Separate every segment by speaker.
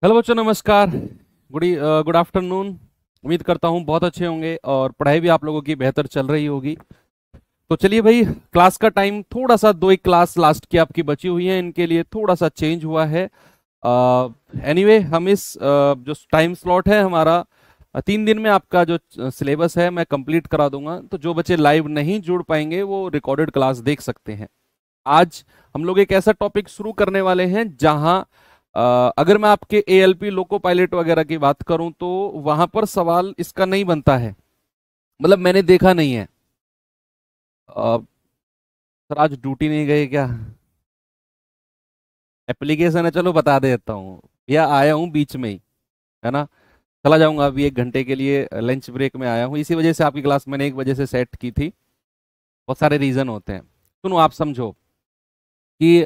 Speaker 1: Hello बच्चों, नमस्कार। Good afternoon. उम्मीद करता हूँ बहुत अच्छे होंगे और पढ़ाई भी आप लोगों की बेहतर चल रही होगी। तो चलिए भाई, क्लास का टाइम थोड़ा सा, दो एक क्लास लास्ट की आपकी बची हुई है, इनके लिए थोड़ा सा चेंज हुआ है। एनीवे हम इस जो टाइम स्लॉट है हमारा, 3 दिन में आपका जो सिलेबस है मैं कंप्लीट करा दूंगा। तो जो बच्चे लाइव नहीं जुड़ पाएंगे वो रिकॉर्डेड क्लास देख सकते हैं। आज हम लोग एक ऐसा टॉपिक शुरू करने वाले हैं जहां अगर मैं आपके एएलपी लोको पायलट वगैरह की बात करूं तो वहां पर सवाल इसका नहीं बनता है। मतलब मैंने देखा नहीं है। सर आज ड्यूटी नहीं गए क्या? एप्लीकेशन है, चलो बता देता हूँ। या आया हूँ बीच में ही, है ना। चला जाऊंगा अभी 1 घंटे के लिए, लंच ब्रेक में आया हूँ। इसी वजह से आपकी क्लास मैंने 1 बजे से सेट की थी। बहुत सारे रीजन होते हैं। सुनो, आप समझो कि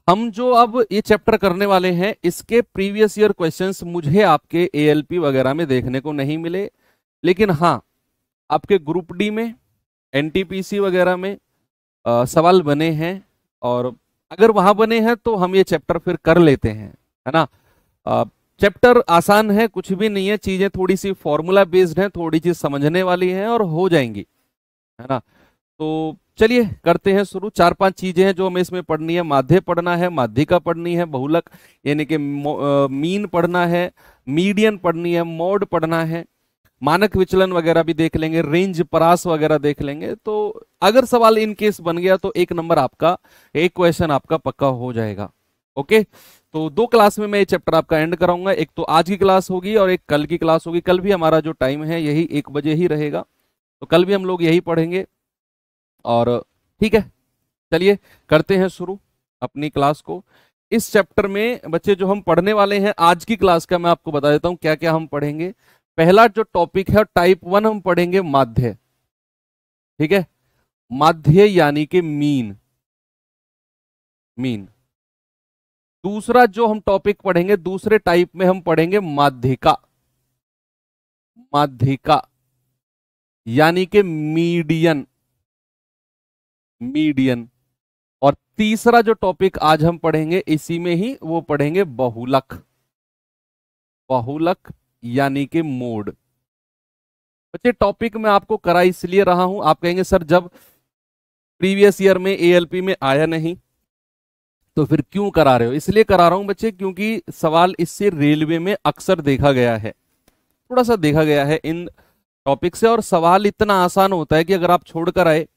Speaker 1: हम जो अब ये चैप्टर करने वाले हैं इसके प्रीवियस ईयर क्वेश्चंस मुझे आपके एएलपी वगैरह में देखने को नहीं मिले। लेकिन हाँ, आपके ग्रुप डी में, एनटीपीसी वगैरह में सवाल बने हैं। और अगर वहां बने हैं तो हम ये चैप्टर फिर कर लेते हैं, है ना। चैप्टर आसान है, कुछ भी नहीं है, चीजें थोड़ी सी फॉर्मूला बेस्ड हैं, थोड़ी चीज समझने वाली हैं और हो जाएंगी, है ना। तो चलिए करते हैं शुरू। 4-5 चीजें हैं जो हमें इसमें पढ़नी है। माध्य पढ़ना है, माध्यिका पढ़नी है, बहुलक यानी कि मीन पढ़ना है, मीडियन पढ़नी है, मोड पढ़ना है, मानक विचलन वगैरह भी देख लेंगे, रेंज परास वगैरह देख लेंगे। तो अगर सवाल इन केस बन गया तो एक नंबर आपका, एक क्वेश्चन आपका पक्का हो जाएगा। ओके। तो 2 क्लास में मैं ये चैप्टर आपका एंड कराऊंगा। एक तो आज की क्लास होगी और एक कल की क्लास होगी। कल भी हमारा जो टाइम है यही 1 बजे ही रहेगा, तो कल भी हम लोग यही पढ़ेंगे। और ठीक है, चलिए करते हैं शुरू अपनी क्लास को। इस चैप्टर में बच्चे जो हम पढ़ने वाले हैं आज की क्लास का, मैं आपको बता देता हूं क्या क्या हम पढ़ेंगे। पहला जो टॉपिक है टाइप 1 हम पढ़ेंगे माध्य। ठीक है, माध्य यानी कि मीन। मीन। दूसरा जो हम टॉपिक पढ़ेंगे, दूसरे टाइप में हम पढ़ेंगे माध्यिका। माध्यिका यानी कि मीडियन। मीडियन। और तीसरा जो टॉपिक आज हम पढ़ेंगे इसी में ही, वो पढ़ेंगे बहुलक। बहुलक यानी कि मोड। बच्चे टॉपिक मैं आपको करा इसलिए रहा हूं, आप कहेंगे सर जब प्रीवियस ईयर में एएलपी में आया नहीं तो फिर क्यों करा रहे हो। इसलिए करा रहा हूं बच्चे क्योंकि सवाल इससे रेलवे में अक्सर देखा गया है, थोड़ा सा देखा गया है इन टॉपिक से। और सवाल इतना आसान होता है कि अगर आप छोड़कर आए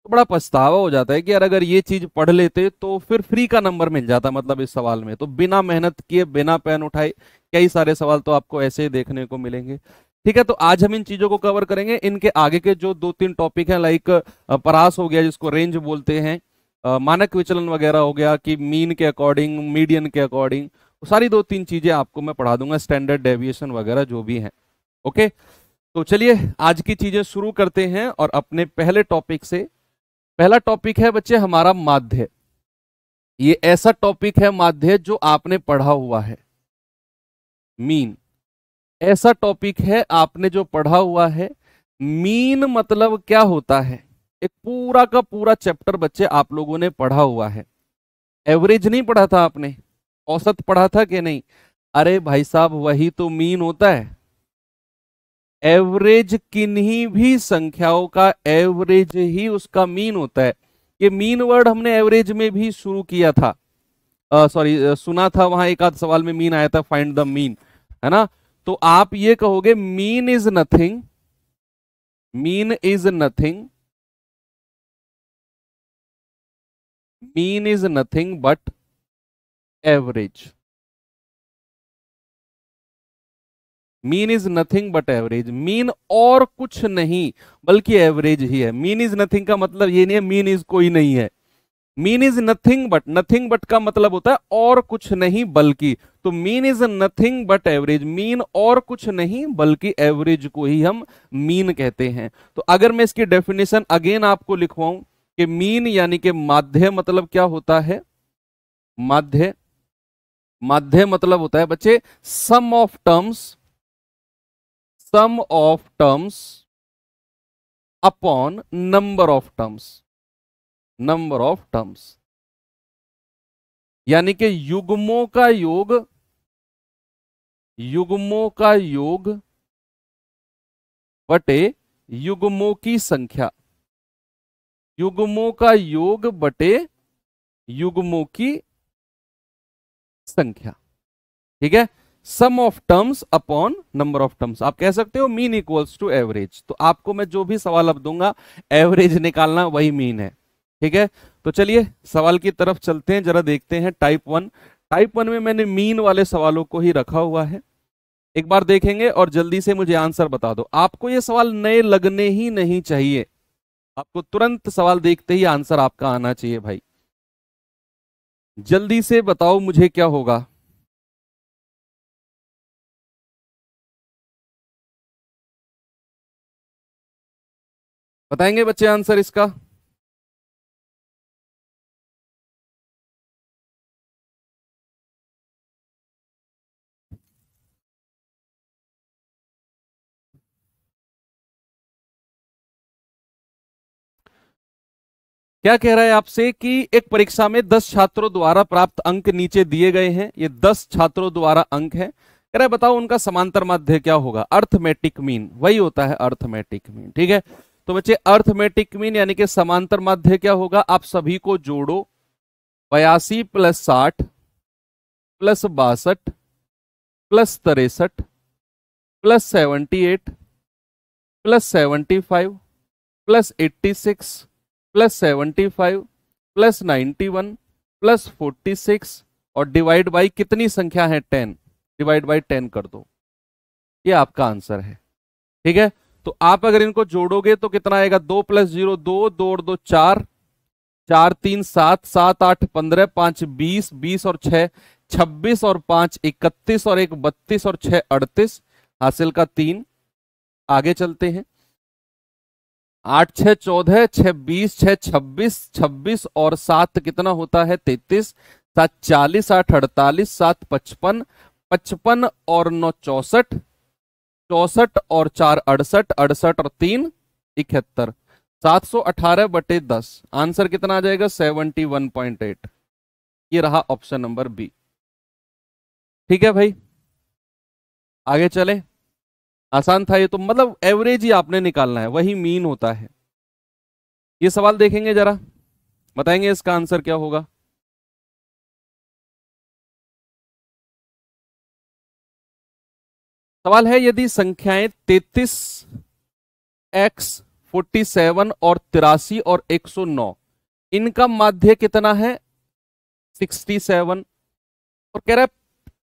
Speaker 1: तो बड़ा पछतावा हो जाता है कि यार अगर ये चीज पढ़ लेते तो फिर फ्री का नंबर मिल जाता। मतलब इस सवाल में तो बिना मेहनत किए, बिना पेन उठाए कई सारे सवाल तो आपको ऐसे ही देखने को मिलेंगे। ठीक है, तो आज हम इन चीजों को कवर करेंगे। इनके आगे के जो 2-3 टॉपिक हैं, लाइक परास हो गया जिसको रेंज बोलते हैं, मानक विचलन वगैरह हो गया कि मीन के अकॉर्डिंग, मीडियन के अकॉर्डिंग, सारी 2-3 चीजें आपको मैं पढ़ा दूंगा, स्टैंडर्ड डेविएशन वगैरह जो भी है। ओके। तो चलिए आज की चीजें शुरू करते हैं और अपने पहले टॉपिक से। पहला टॉपिक है बच्चे हमारा माध्य। ये ऐसा टॉपिक है माध्य जो आपने पढ़ा हुआ है। मीन ऐसा टॉपिक है आपने जो पढ़ा हुआ है। मीन मतलब क्या होता है, एक पूरा का पूरा चैप्टर बच्चे आप लोगों ने पढ़ा हुआ है। एवरेज नहीं पढ़ा था आपने, औसत पढ़ा था कि नहीं? अरे भाई साहब, वही तो मीन होता है। एवरेज किन्हीं भी संख्याओं का एवरेज ही उसका मीन होता है। ये मीन वर्ड हमने एवरेज में भी शुरू किया था, सॉरी सुना था, वहां एक आध सवाल में मीन आया था, फाइंड द मीन, है ना। तो आप ये कहोगे mean is nothing, mean is nothing, mean is nothing but average. Mean is nothing but average. Mean और कुछ नहीं बल्कि एवरेज ही है। मीन इज नथिंग का मतलब ये नहीं है मीन इज कोई नहीं है। Mean is nothing but, nothing but का मतलब होता है और कुछ नहीं बल्कि। तो mean is nothing but average, mean और कुछ नहीं बल्कि एवरेज को ही हम मीन कहते हैं। तो अगर मैं इसकी डेफिनेशन अगेन आपको लिखवाऊं कि मीन यानी कि माध्य मतलब क्या होता है। माध्य, माध्य मतलब होता है बच्चे sum of terms, sum of terms upon number of terms, number of terms. यानी कि युग्मों का योग बटे युग्मों की संख्या, युग्मों का योग बटे युग्मों की संख्या। ठीक है, sum of terms upon number of terms. आप कह सकते हो मीन इक्वल्स टू एवरेज। तो आपको मैं जो भी सवाल अब दूंगा एवरेज निकालना, वही मीन है। ठीक है, तो चलिए सवाल की तरफ चलते हैं, जरा देखते हैं टाइप 1। टाइप 1 में मैंने मीन वाले सवालों को ही रखा हुआ है, एक बार देखेंगे और जल्दी से मुझे आंसर बता दो। आपको ये सवाल नए लगने ही नहीं चाहिए, आपको तुरंत सवाल देखते ही आंसर आपका आना चाहिए भाई। जल्दी से बताओ मुझे क्या होगा। बताएंगे बच्चे आंसर इसका? क्या कह रहा है आपसे कि एक परीक्षा में 10 छात्रों द्वारा प्राप्त अंक नीचे दिए गए हैं। ये 10 छात्रों द्वारा अंक है। कह रहा है बताओ उनका समांतर माध्य क्या होगा। अर्थमेटिक मीन, वही होता है अर्थमेटिक मीन। ठीक है, तो बच्चे अर्थमेटिक मीन यानी कि समांतर माध्य क्या होगा, आप सभी को जोड़ो। 82 plus 60 plus 62 plus 63 plus 78 plus 75 plus 86 plus 75 plus 91 plus 46 और डिवाइड बाई कितनी संख्या है 10, डिवाइड बाई 10 कर दो। ये आपका आंसर है। ठीक है, तो आप अगर इनको जोड़ोगे तो कितना आएगा, 2 प्लस 0 2, 2 और 2 4, 4 3 7, 7 8 15, 5 20, 20 और 6 26 और 5 31 और 1 32 और 6 38, हासिल का 3। आगे चलते हैं। 8 6 14, 6 20, 6 26, 26 और 7 कितना होता है 33, 7 40, 8 48, 7 55, 55 और 9 64, 64 और 4 68, 68 और 3 71, 718/10। आंसर कितना आ जाएगा 71.8। ये रहा ऑप्शन नंबर बी। ठीक है भाई, आगे चले। आसान था ये तो, मतलब एवरेज ही आपने निकालना है, वही मीन होता है। ये सवाल देखेंगे जरा, बताएंगे इसका आंसर क्या होगा। सवाल है यदि संख्याएं 33 x 47 और 83 और 109, इनका माध्य कितना है 67। और कह रहा है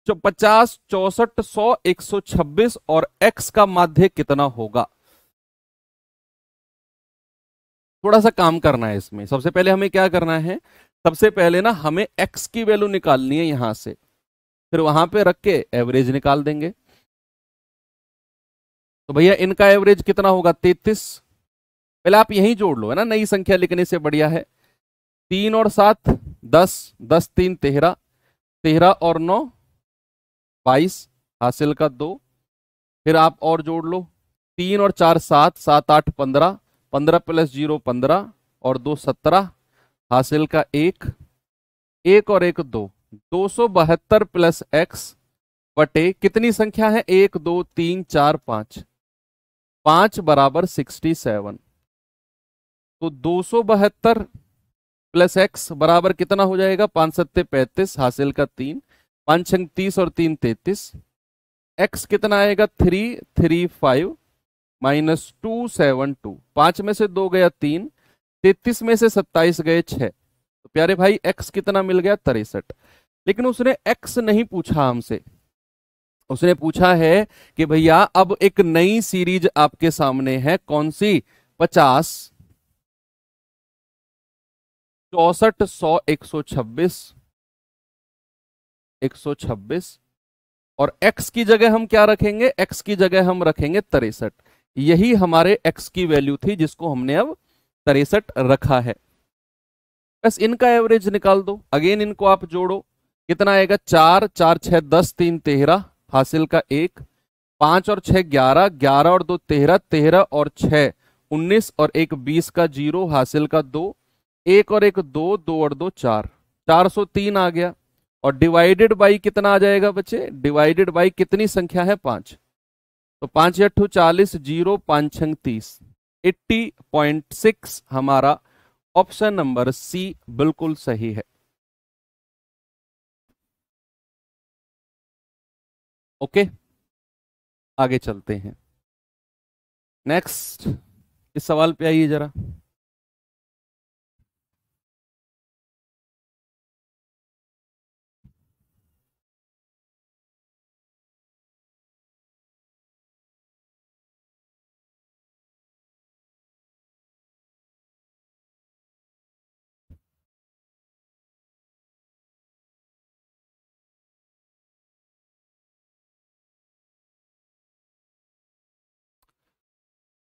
Speaker 1: 50 64 100 126 और x का माध्य कितना होगा। थोड़ा सा काम करना है इसमें। सबसे पहले हमें क्या करना है, सबसे पहले ना हमें x की वैल्यू निकालनी है यहां से, फिर वहां पे रख के एवरेज निकाल देंगे। तो भैया इनका एवरेज कितना होगा 33। पहले आप यही जोड़ लो, है ना, नई संख्या लिखने से बढ़िया है। 3 और 7 10, 10 3 13, 13 और 9 22, हासिल का 2। फिर आप और जोड़ लो, 3 और 4 7, 7 8 15, 15 प्लस 0 15 और 2 17, हासिल का 1, 1 और 1 2, 272 प्लस x बटे कितनी संख्या है 1 2 3 4 5, 5 बराबर 67। तो 272 प्लस x बराबर कितना हो जाएगा 5 7 35, हासिल का 3, 5 6 30 और 3 33। x कितना आएगा 335 माइनस 272, 5 में से 2 गया 3, 33 में से 27 गए 6। तो प्यारे भाई x कितना मिल गया 63। लेकिन उसने x नहीं पूछा हमसे, उसने पूछा है कि भैया अब एक नई सीरीज आपके सामने है, कौन सी, 50 64 100 126 126 और x की जगह हम क्या रखेंगे, x की जगह हम रखेंगे 63। यही हमारे x की वैल्यू थी जिसको हमने अब 63 रखा है। बस इनका एवरेज निकाल दो। अगेन इनको आप जोड़ो, कितना आएगा 4 4 6 10 3 13, हासिल का 1, 5 और 6 11, 11 और 2 13, 13 और 6 19 और 1 20 का 0, हासिल का 2, 1 और 1 2, 2 और 2 4, 403 आ गया। और डिवाइडेड बाई कितना आ जाएगा बच्चे, डिवाइडेड बाई कितनी संख्या है 5, तो 5 8 40, 0 5 6 30, 80.6 हमारा ऑप्शन नंबर सी बिल्कुल सही है। ओके, आगे चलते हैं। नेक्स्ट, इस सवाल पे आइए जरा।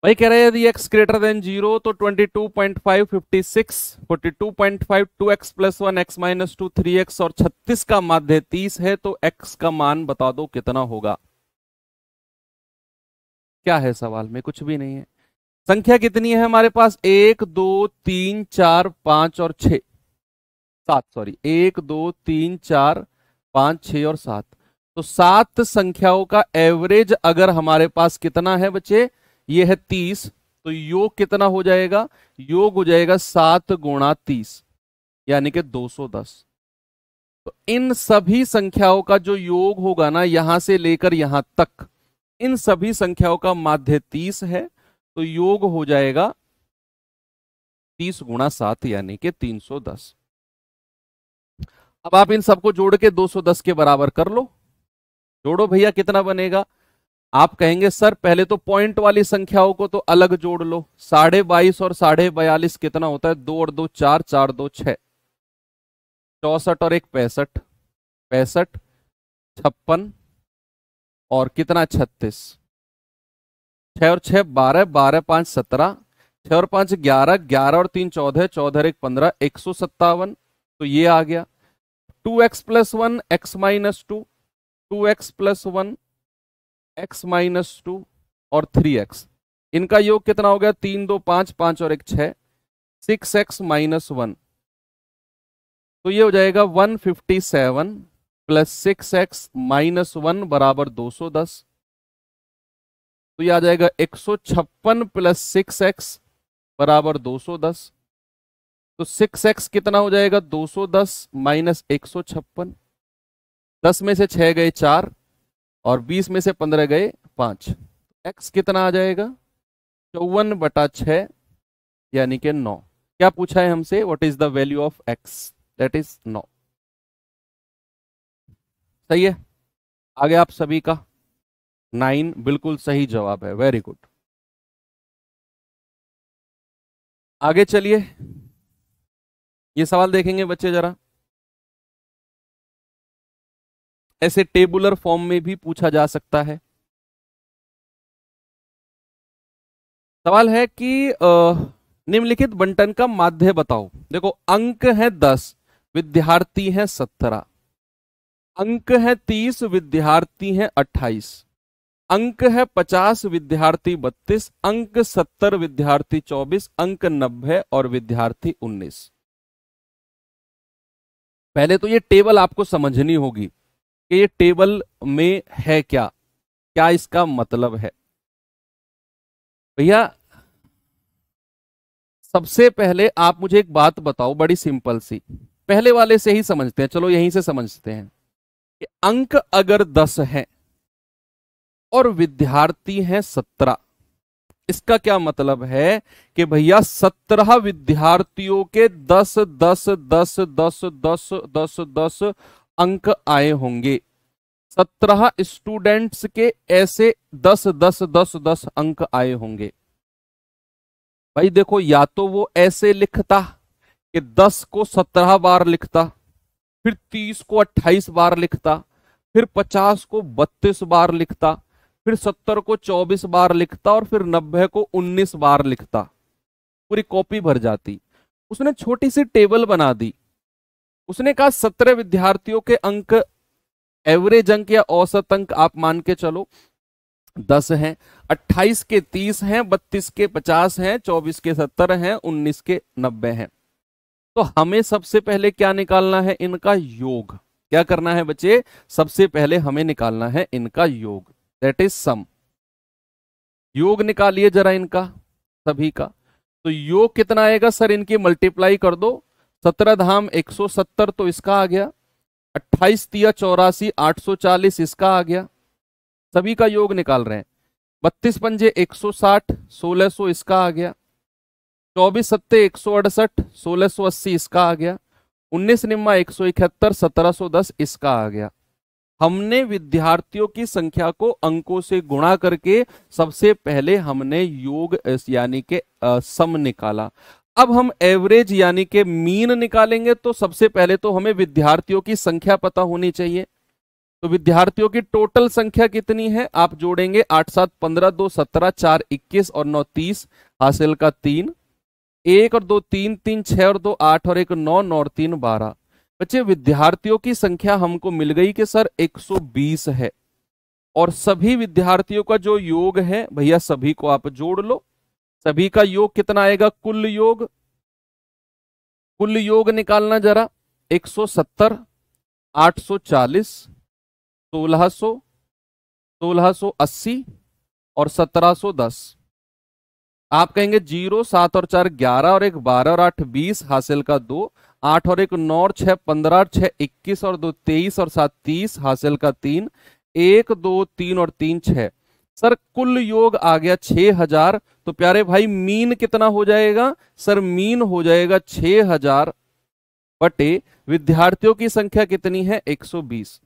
Speaker 1: भाई कह रहे हैं यदि x ग्रेटर देन 0 तो 22.5 56 42.5 2x plus 1 x minus 2 3x और 36 का माध्य 30 है तो x का मान बता दो कितना होगा। क्या है सवाल में, कुछ भी नहीं है। संख्या कितनी है हमारे पास, 1 2 3 4 5 और 6 7, सॉरी 1 2 3 4 5 6 और 7, तो 7 संख्याओं का एवरेज अगर हमारे पास कितना है बच्चे, ये है 30, तो योग कितना हो जाएगा, योग हो जाएगा 7 गुणा 30 यानी कि 210। तो इन सभी संख्याओं का जो योग होगा ना यहां से लेकर यहां तक, इन सभी संख्याओं का माध्य 30 है, तो योग हो जाएगा 30 गुणा 7 यानी कि 310। अब आप इन सबको जोड़ के 210 के बराबर कर लो, जोड़ो भैया कितना बनेगा। आप कहेंगे सर पहले तो पॉइंट वाली संख्याओं को तो अलग जोड़ लो, 22.5 और 42.5 कितना होता है, 2 और 2 4, 4 2 6, 64 और 1 65, 65 56 और कितना 36, 6 और 6 12, 12 5 17, 6 और 5 11, 11 और 3 14, 14 और 1 15, 157, तो ये आ गया। 2x plus 1 x minus 2, 2x plus 1 x minus 2 और 3x, इनका योग कितना हो गया, 3 2 5 5 और 1 6, 6x माइनस 1, तो ये हो जाएगा 157 प्लस 6x माइनस 1 बराबर 210, तो ये आ जाएगा 156 प्लस 6x बराबर 210, तो 6x कितना हो जाएगा, 210 माइनस 156, 10 में से 6 गए 4 और 20 में से 15 गए 5, x कितना आ जाएगा 54/6 यानी कि 9। क्या पूछा है हमसे, what is the value of x, that is 9। सही है, आगे आप सभी का 9 बिल्कुल सही जवाब है, वेरी गुड। आगे चलिए, ये सवाल देखेंगे बच्चे जरा। ऐसे टेबुलर फॉर्म में भी पूछा जा सकता है। सवाल है कि निम्नलिखित बंटन का माध्य बताओ। देखो अंक है 10, विद्यार्थी है 17, अंक है 30, विद्यार्थी है 28, अंक है 50, विद्यार्थी 32, अंक 70, विद्यार्थी 24, अंक 90 और विद्यार्थी 19। पहले तो ये टेबल आपको समझनी होगी कि ये टेबल में है क्या, क्या इसका मतलब है। भैया सबसे पहले आप मुझे एक बात बताओ, बड़ी सिंपल सी, पहले वाले से ही समझते हैं, चलो यहीं से समझते हैं कि अंक अगर 10 है और विद्यार्थी हैं 17, इसका क्या मतलब है कि भैया 17 विद्यार्थियों के 10 10 10 10 10 10 10 अंक आए होंगे। 17 स्टूडेंट्स के ऐसे 10 10 10 10 अंक आए होंगे। भाई देखो, या तो वो ऐसे लिखता कि 10 को 17 बार लिखता, फिर 30 को 28 बार लिखता, फिर 50 को 32 बार लिखता, फिर 70 को 24 बार लिखता और फिर 90 को 19 बार लिखता, पूरी कॉपी भर जाती। उसने छोटी सी टेबल बना दी, उसने कहा 17 विद्यार्थियों के अंक, एवरेज अंक या औसत अंक आप मान के चलो 10 हैं, 28 के 30 हैं, 32 के 50 हैं, 24 के 70 हैं, 19 के 90 हैं। तो हमें सबसे पहले क्या निकालना है, इनका योग। क्या करना है बच्चे, सबसे पहले हमें निकालना है इनका योग, दैट इज सम। योग निकालिए जरा इनका सभी का। तो योग कितना आएगा सर, इनकी मल्टीप्लाई कर दो, 17 धाम 170 तो इसका आ गया, 28 तिया 84 840 इसका आ गया, सभी का योग निकाल रहे हैं। 32 पंजे 160 1600 इसका आ गया, 24 सत्ते 168 1680 इसका आ गया, 19 निम्मा 171 1710 इसका आ गया। हमने विद्यार्थियों की संख्या को अंकों से गुणा करके सबसे पहले हमने योग यानी के सम निकाला। अब हम एवरेज यानी के मीन निकालेंगे, तो सबसे पहले तो हमें विद्यार्थियों की संख्या पता होनी चाहिए। तो विद्यार्थियों की टोटल संख्या कितनी है, आप जोड़ेंगे 8 7 15 2 17 4 21 और 9 30, हासिल का 3, 1 और 2 3 3 6 और 2 8 और 1 9 9 और 3 12। बच्चे विद्यार्थियों की संख्या हमको मिल गई कि सर 120 है, और सभी विद्यार्थियों का जो योग है भैया सभी को आप जोड़ लो। सभी का योग कितना आएगा, कुल योग निकालना जरा, 170 840 1600 1680 और 1710। आप कहेंगे 0 7 और 4 11 और 1 12 और 8 20, हासिल का 2, 8 और 1 9 और 6 15 और 6 21 और 2 23 और 7 30, हासिल का 3, 1 2 3 और 3 6। सर कुल योग आ गया 6000। तो प्यारे भाई मीन कितना हो जाएगा, सर मीन हो जाएगा 6000 बटे विद्यार्थियों की संख्या कितनी है 120,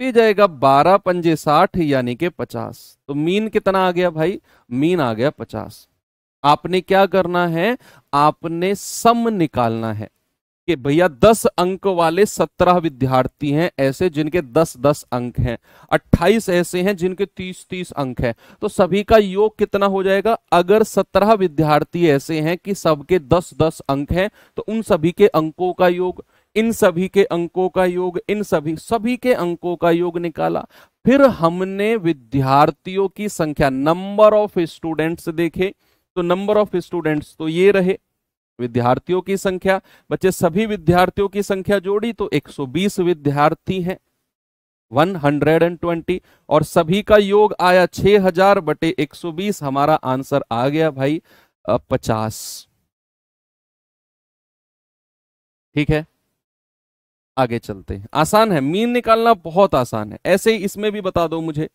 Speaker 1: ये जाएगा 12 पंजे 60 यानी के 50। तो मीन कितना आ गया भाई, मीन आ गया 50। आपने क्या करना है, आपने सम निकालना है कि भैया 10 अंक वाले 17 विद्यार्थी हैं ऐसे जिनके 10-10 अंक हैं, 28 ऐसे हैं जिनके 30-30 अंक हैं। तो सभी का योग कितना हो जाएगा, अगर 17 विद्यार्थी ऐसे हैं कि सबके 10-10 अंक हैं, तो उन सभी के अंकों का योग, इन सभी के अंकों का योग, इन सभी के अंकों का योग निकाला। फिर हमने विद्यार्थियों की संख्या, नंबर ऑफ स्टूडेंट्स देखे, तो नंबर ऑफ स्टूडेंट्स तो ये रहे विद्यार्थियों की संख्या। बच्चे सभी विद्यार्थियों की संख्या जोड़ी तो 120 विद्यार्थी हैं, 120, और सभी का योग आया 6000 बटे 120। हमारा आंसर आ गया भाई 50। ठीक है, आगे चलते हैं। आसान है, मीन निकालना बहुत आसान है। ऐसे ही इसमें भी बता दो मुझे,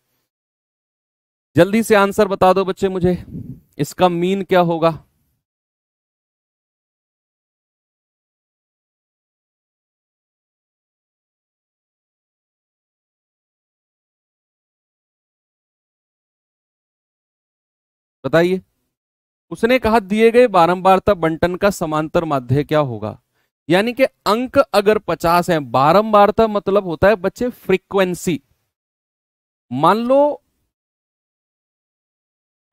Speaker 1: जल्दी से आंसर बता दो बच्चे मुझे, इसका मीन क्या होगा। बताइए। उसने कहा दिए गए बारंबारता बंटन का समांतर माध्य क्या होगा। यानी कि अंक अगर 50 है, बारंबारता मतलब होता है बच्चे फ्रीक्वेंसी। मान लो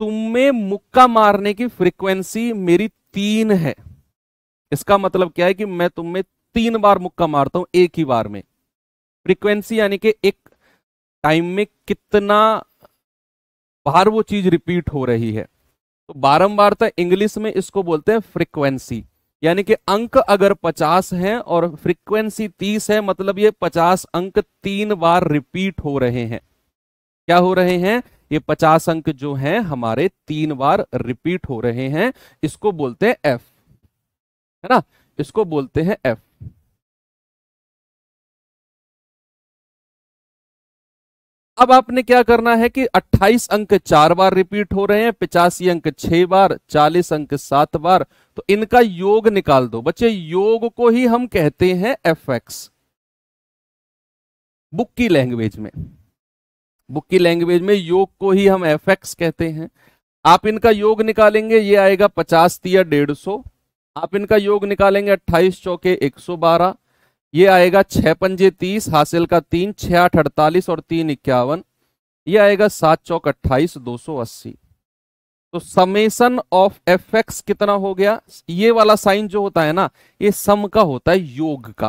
Speaker 1: तुम्हें मुक्का मारने की फ्रीक्वेंसी मेरी 3 है, इसका मतलब क्या है कि मैं तुम्हें 3 बार मुक्का मारता हूं एक ही बार में। फ्रीक्वेंसी यानी कि एक टाइम में कितना बार वो चीज रिपीट हो रही है। तो बारंबारता इंग्लिश में इसको बोलते हैं फ्रीक्वेंसी। यानी कि अंक अगर 50 हैं और फ्रीक्वेंसी 30 है, मतलब ये 50 अंक 3 बार रिपीट हो रहे हैं। क्या हो रहे हैं, ये 50 अंक जो हैं हमारे 3 बार रिपीट हो रहे हैं। इसको बोलते हैं एफ, है ना, इसको बोलते हैं एफ। अब आपने क्या करना है कि 28 अंक 4 बार रिपीट हो रहे हैं, 85 अंक 6 बार, 40 अंक 7 बार, तो इनका योग निकाल दो। बच्चे योग को ही हम कहते हैं एफ एक्स बुक की लैंग्वेज में। बुक की लैंग्वेज में योग को ही हम एफ एक्स कहते हैं। आप इनका योग निकालेंगे, ये आएगा 50 तिया 150। आप इनका योग निकालेंगे 28 चौके 112, ये आएगा 6 पंजे 30, हासिल का 3, 6 8 48 और 3 51, ये आएगा 7 चौक 28 280। तो समेशन ऑफ एफ एक्स कितना हो गया, ये वाला साइन जो होता है ना, ये सम का होता है, योग का।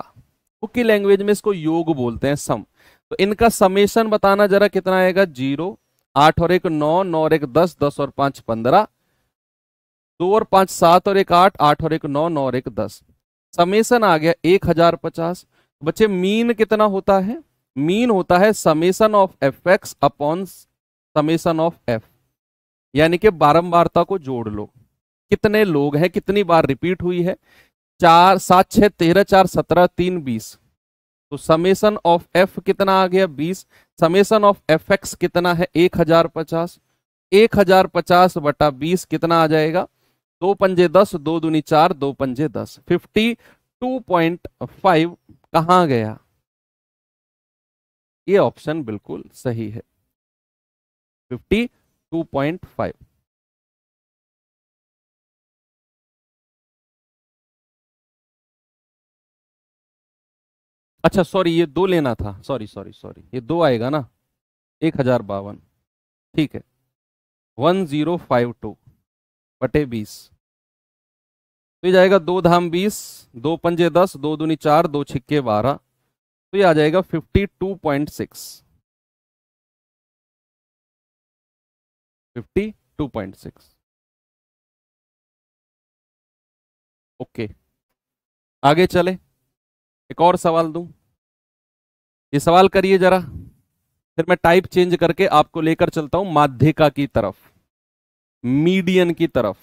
Speaker 1: बुक की लैंग्वेज में इसको योग बोलते हैं, सम। तो इनका समेशन बताना जरा कितना आएगा, 0 8 और 1 9, 9 और 1 10, 10 और 5 15, 2 और 5 7 और 1 8, 8 और 1 9, 9 और 1 10। समेशन आ गया 1050। बच्चे मीन कितना होता है? मीन होता है summation of F x upon summation of F, यानी कि बारंबारता को जोड़ लो, कितने लोग हैं, कितनी बार रिपीट हुई है। 4 7 6 13 4 17 3 20, तो समेशन ऑफ एफ कितना आ गया 20। समेशन ऑफ एफ एक्स कितना है 1050, 1050 बटा 20 कितना आ जाएगा, 2 पंजे 10, 2 दूनी 4, 2 पंजे 10, 52.5 कहाँ गया? ये ऑप्शन बिल्कुल सही है, 52.5। अच्छा सॉरी, ये 2 लेना था, सॉरी सॉरी सॉरी, ये 2 आएगा ना, 1052, ठीक है, 1052 बटे 20, तो ये जाएगा 2 धाम 20, 2 पंजे 10, 2 दूनी 4, 2 छिक्के 12, तो ये आ जाएगा 52.6, 52.6। ओके, आगे चले, एक और सवाल दूं, ये सवाल करिए जरा, फिर मैं टाइप चेंज करके आपको लेकर चलता हूं माध्यिका की तरफ, मीडियन की तरफ।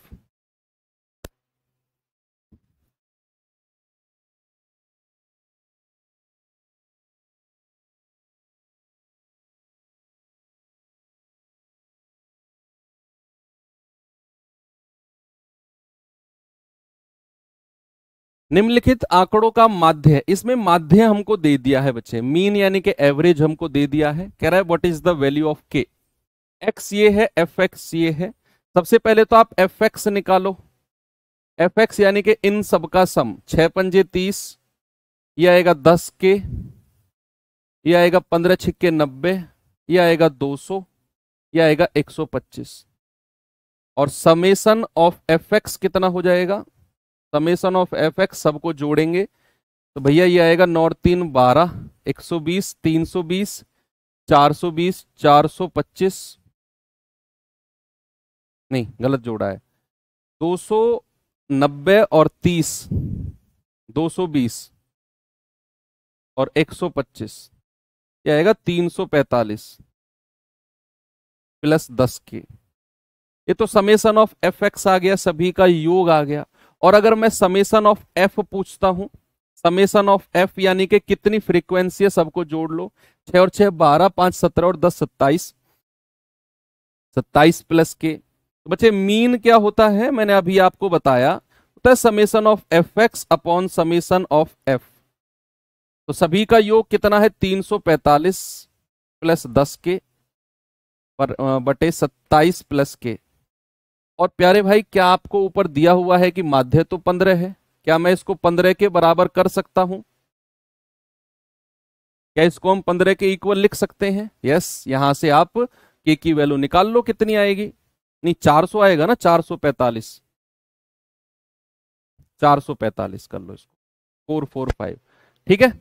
Speaker 1: निम्नलिखित आंकड़ों का माध्य, इसमें माध्य हमको दे दिया है बच्चे, मीन यानी कि एवरेज हमको दे दिया है, कह रहा है what is the value of के। एक्स ये है, एफ एक्स ये है। सबसे पहले तो आप एफ एक्स निकालो, एफ एक्स यानी कि इन सबका सम, 6 पंजे 30, ये आएगा 10 के, ये आएगा 15 छिक्के 90, ये आएगा 200, ये आएगा 125, और समेसन ऑफ एफ एक्स कितना हो जाएगा, समेसन ऑफ एफ एक्स सबको जोड़ेंगे तो भैया ये आएगा 9 और 3 12, 120, 320, 420, 425, नहीं गलत जोड़ा है, 290 और 30, 220 और 125, ये आएगा 345 प्लस 10 के। ये तो समेसन ऑफ एफ एक्स आ गया, सभी का योग आ गया। और अगर मैं समेसन ऑफ एफ पूछता हूं, समेसन ऑफ एफ यानी कि कितनी फ्रीक्वेंसी है सबको जोड़ लो, 6 और 6 12, 5 17 और 10 27, 27 प्लस के। तो बच्चे मीन क्या होता है, मैंने अभी आपको बताया, होता है summation of F x upon summation of F. तो सभी का योग कितना है 345 प्लस 10 के पर बटे 27 प्लस के। और प्यारे भाई क्या आपको ऊपर दिया हुआ है कि माध्य तो 15 है, क्या मैं इसको 15 के बराबर कर सकता हूं? क्या इसको हम 15 के इक्वल लिख सकते हैं? यस, यहां से आप के की वैल्यू निकाल लो, कितनी आएगी, नहीं 400 आएगा ना, 445, 445 कर लो इसको, 445, ठीक है।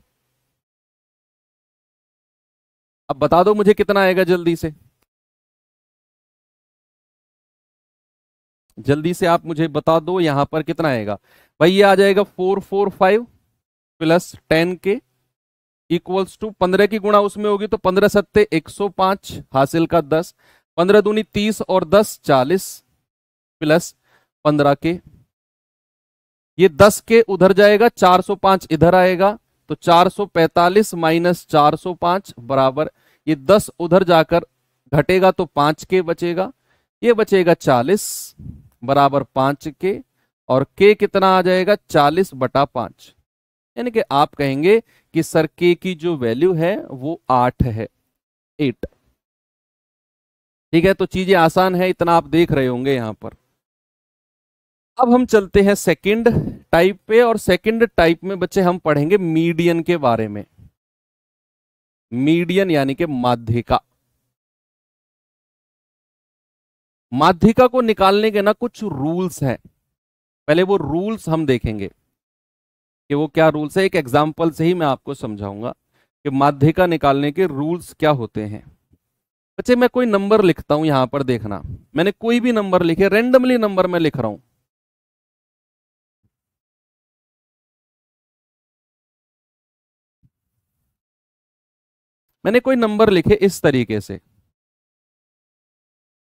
Speaker 1: अब बता दो मुझे कितना आएगा, जल्दी से जल्दी से आप मुझे बता दो यहां पर कितना आएगा। भाई ये आ जाएगा 445 प्लस 10 के इक्वल्स टू 15 की गुणा उसमें होगी तो 15 सत्ते 105, हासिल का 10, 15 दूनी 30 और 10 40 प्लस 15 के, ये 10 के उधर जाएगा, 405 इधर आएगा, तो 445 माइनस 405 बराबर, ये 10 उधर जाकर घटेगा तो 5 के बचेगा, ये बचेगा 40 बराबर 5 के, और के कितना आ जाएगा 40 बटा 5, यानी कि आप कहेंगे कि सर के की जो वैल्यू है वो 8 है, 8। ठीक है, तो चीजें आसान है, इतना आप देख रहे होंगे यहां पर। अब हम चलते हैं सेकंड टाइप पे, और सेकंड टाइप में बच्चे हम पढ़ेंगे मीडियन के बारे में। मीडियन यानी कि माध्यिका। माध्यिका को निकालने के ना कुछ रूल्स हैं, पहले वो रूल्स हम देखेंगे कि वो क्या रूल्स है, एक एग्जांपल से ही मैं आपको समझाऊंगा कि माध्यिका निकालने के रूल्स क्या होते हैं। बच्चे मैं कोई नंबर लिखता हूं, यहां पर देखना, मैंने कोई भी नंबर लिखे, रेंडमली नंबर मैं लिख रहा हूं, मैंने कोई नंबर लिखे इस तरीके से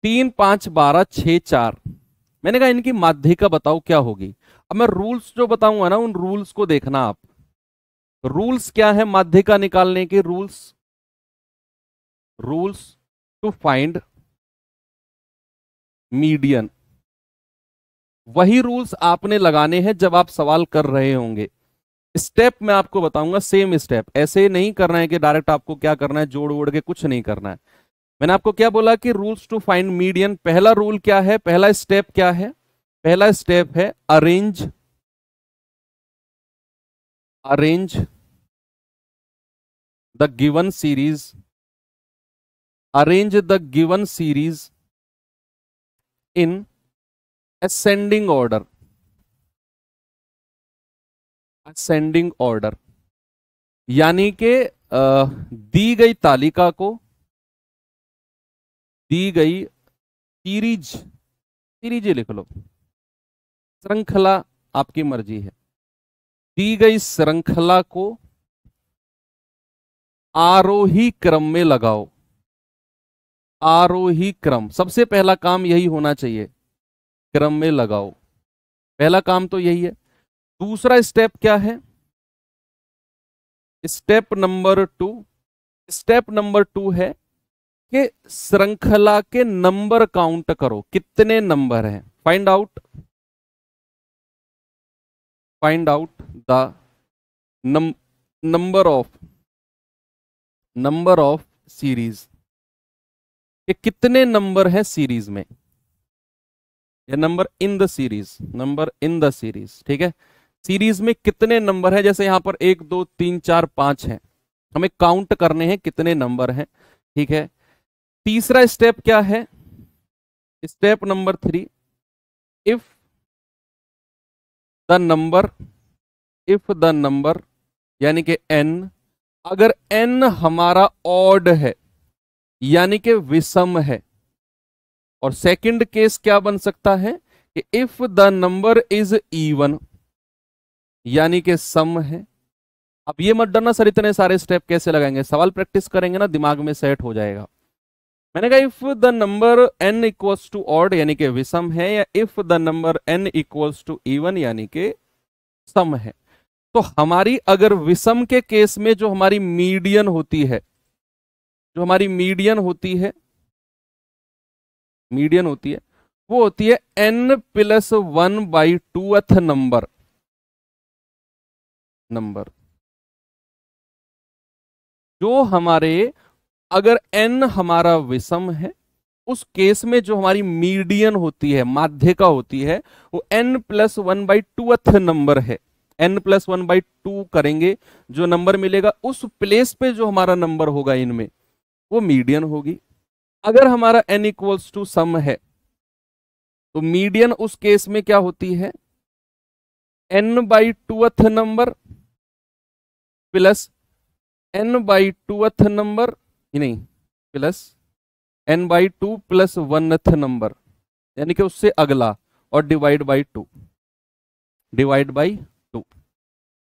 Speaker 1: 3 5 12 6 4, मैंने कहा इनकी माध्यिका बताओ क्या होगी। अब मैं रूल्स जो बताऊंगा ना उन रूल्स को देखना आप। रूल्स क्या है माध्यिका निकालने के? Rules to find median. वही रूल्स आपने लगाने हैं जब आप सवाल कर रहे होंगे। स्टेप मैं आपको बताऊंगा, सेम स्टेप। ऐसे नहीं करना है कि डायरेक्ट आपको क्या करना है, जोड़ वोड़ के कुछ नहीं करना है। मैंने आपको क्या बोला कि रूल्स टू फाइंड मीडियन, पहला रूल क्या है, पहला स्टेप क्या है? पहला स्टेप है arrange the given series, arrange the given series in ascending order. Ascending order यानी कि दी गई तालिका को, दी गई सीरीज लिख लो, श्रृंखला आपकी मर्जी है। दी गई श्रृंखला को आरोही क्रम में लगाओ। आरोही क्रम, सबसे पहला काम यही होना चाहिए, क्रम में लगाओ। पहला काम तो यही है। दूसरा स्टेप क्या है? स्टेप नंबर टू है कि श्रृंखला के नंबर काउंट करो, कितने नंबर हैं। Find out the number of series, कि कितने नंबर है सीरीज में, या नंबर इन द सीरीज, ठीक है। सीरीज में कितने नंबर है, जैसे यहां पर 1 2 3 4 5 है, हमें काउंट करने हैं कितने नंबर हैं, ठीक है। तीसरा स्टेप क्या है? Step number 3, if the number यानी कि n, अगर n हमारा ऑड है यानी कि विषम है। और सेकंड केस क्या बन सकता है कि if the number is even यानी कि सम है। अब ये मत डरना सर इतने सारे स्टेप कैसे लगाएंगे, सवाल प्रैक्टिस करेंगे ना दिमाग में सेट हो जाएगा। मैंने कहा if the number n equals to odd यानी कि विषम है, या if the number n equals to even यानी कि सम है। तो हमारी अगर विषम के केस में जो हमारी मीडियन होती है, वो होती है n+1/2th नंबर। जो हमारे, अगर n हमारा विषम है उस केस में जो हमारी मीडियन होती है, माध्यिका होती है, वो n+1/2th नंबर है। n+1/2 करेंगे, जो नंबर मिलेगा उस प्लेस पे जो हमारा नंबर होगा इनमें, वो मीडियन होगी। अगर हमारा n इक्वल्स टू सम है तो मीडियन उस केस में क्या होती है, n/2th number plus n/2th number, नहीं plus n/2 plus 1th number यानी कि उससे अगला, और डिवाइड बाई 2।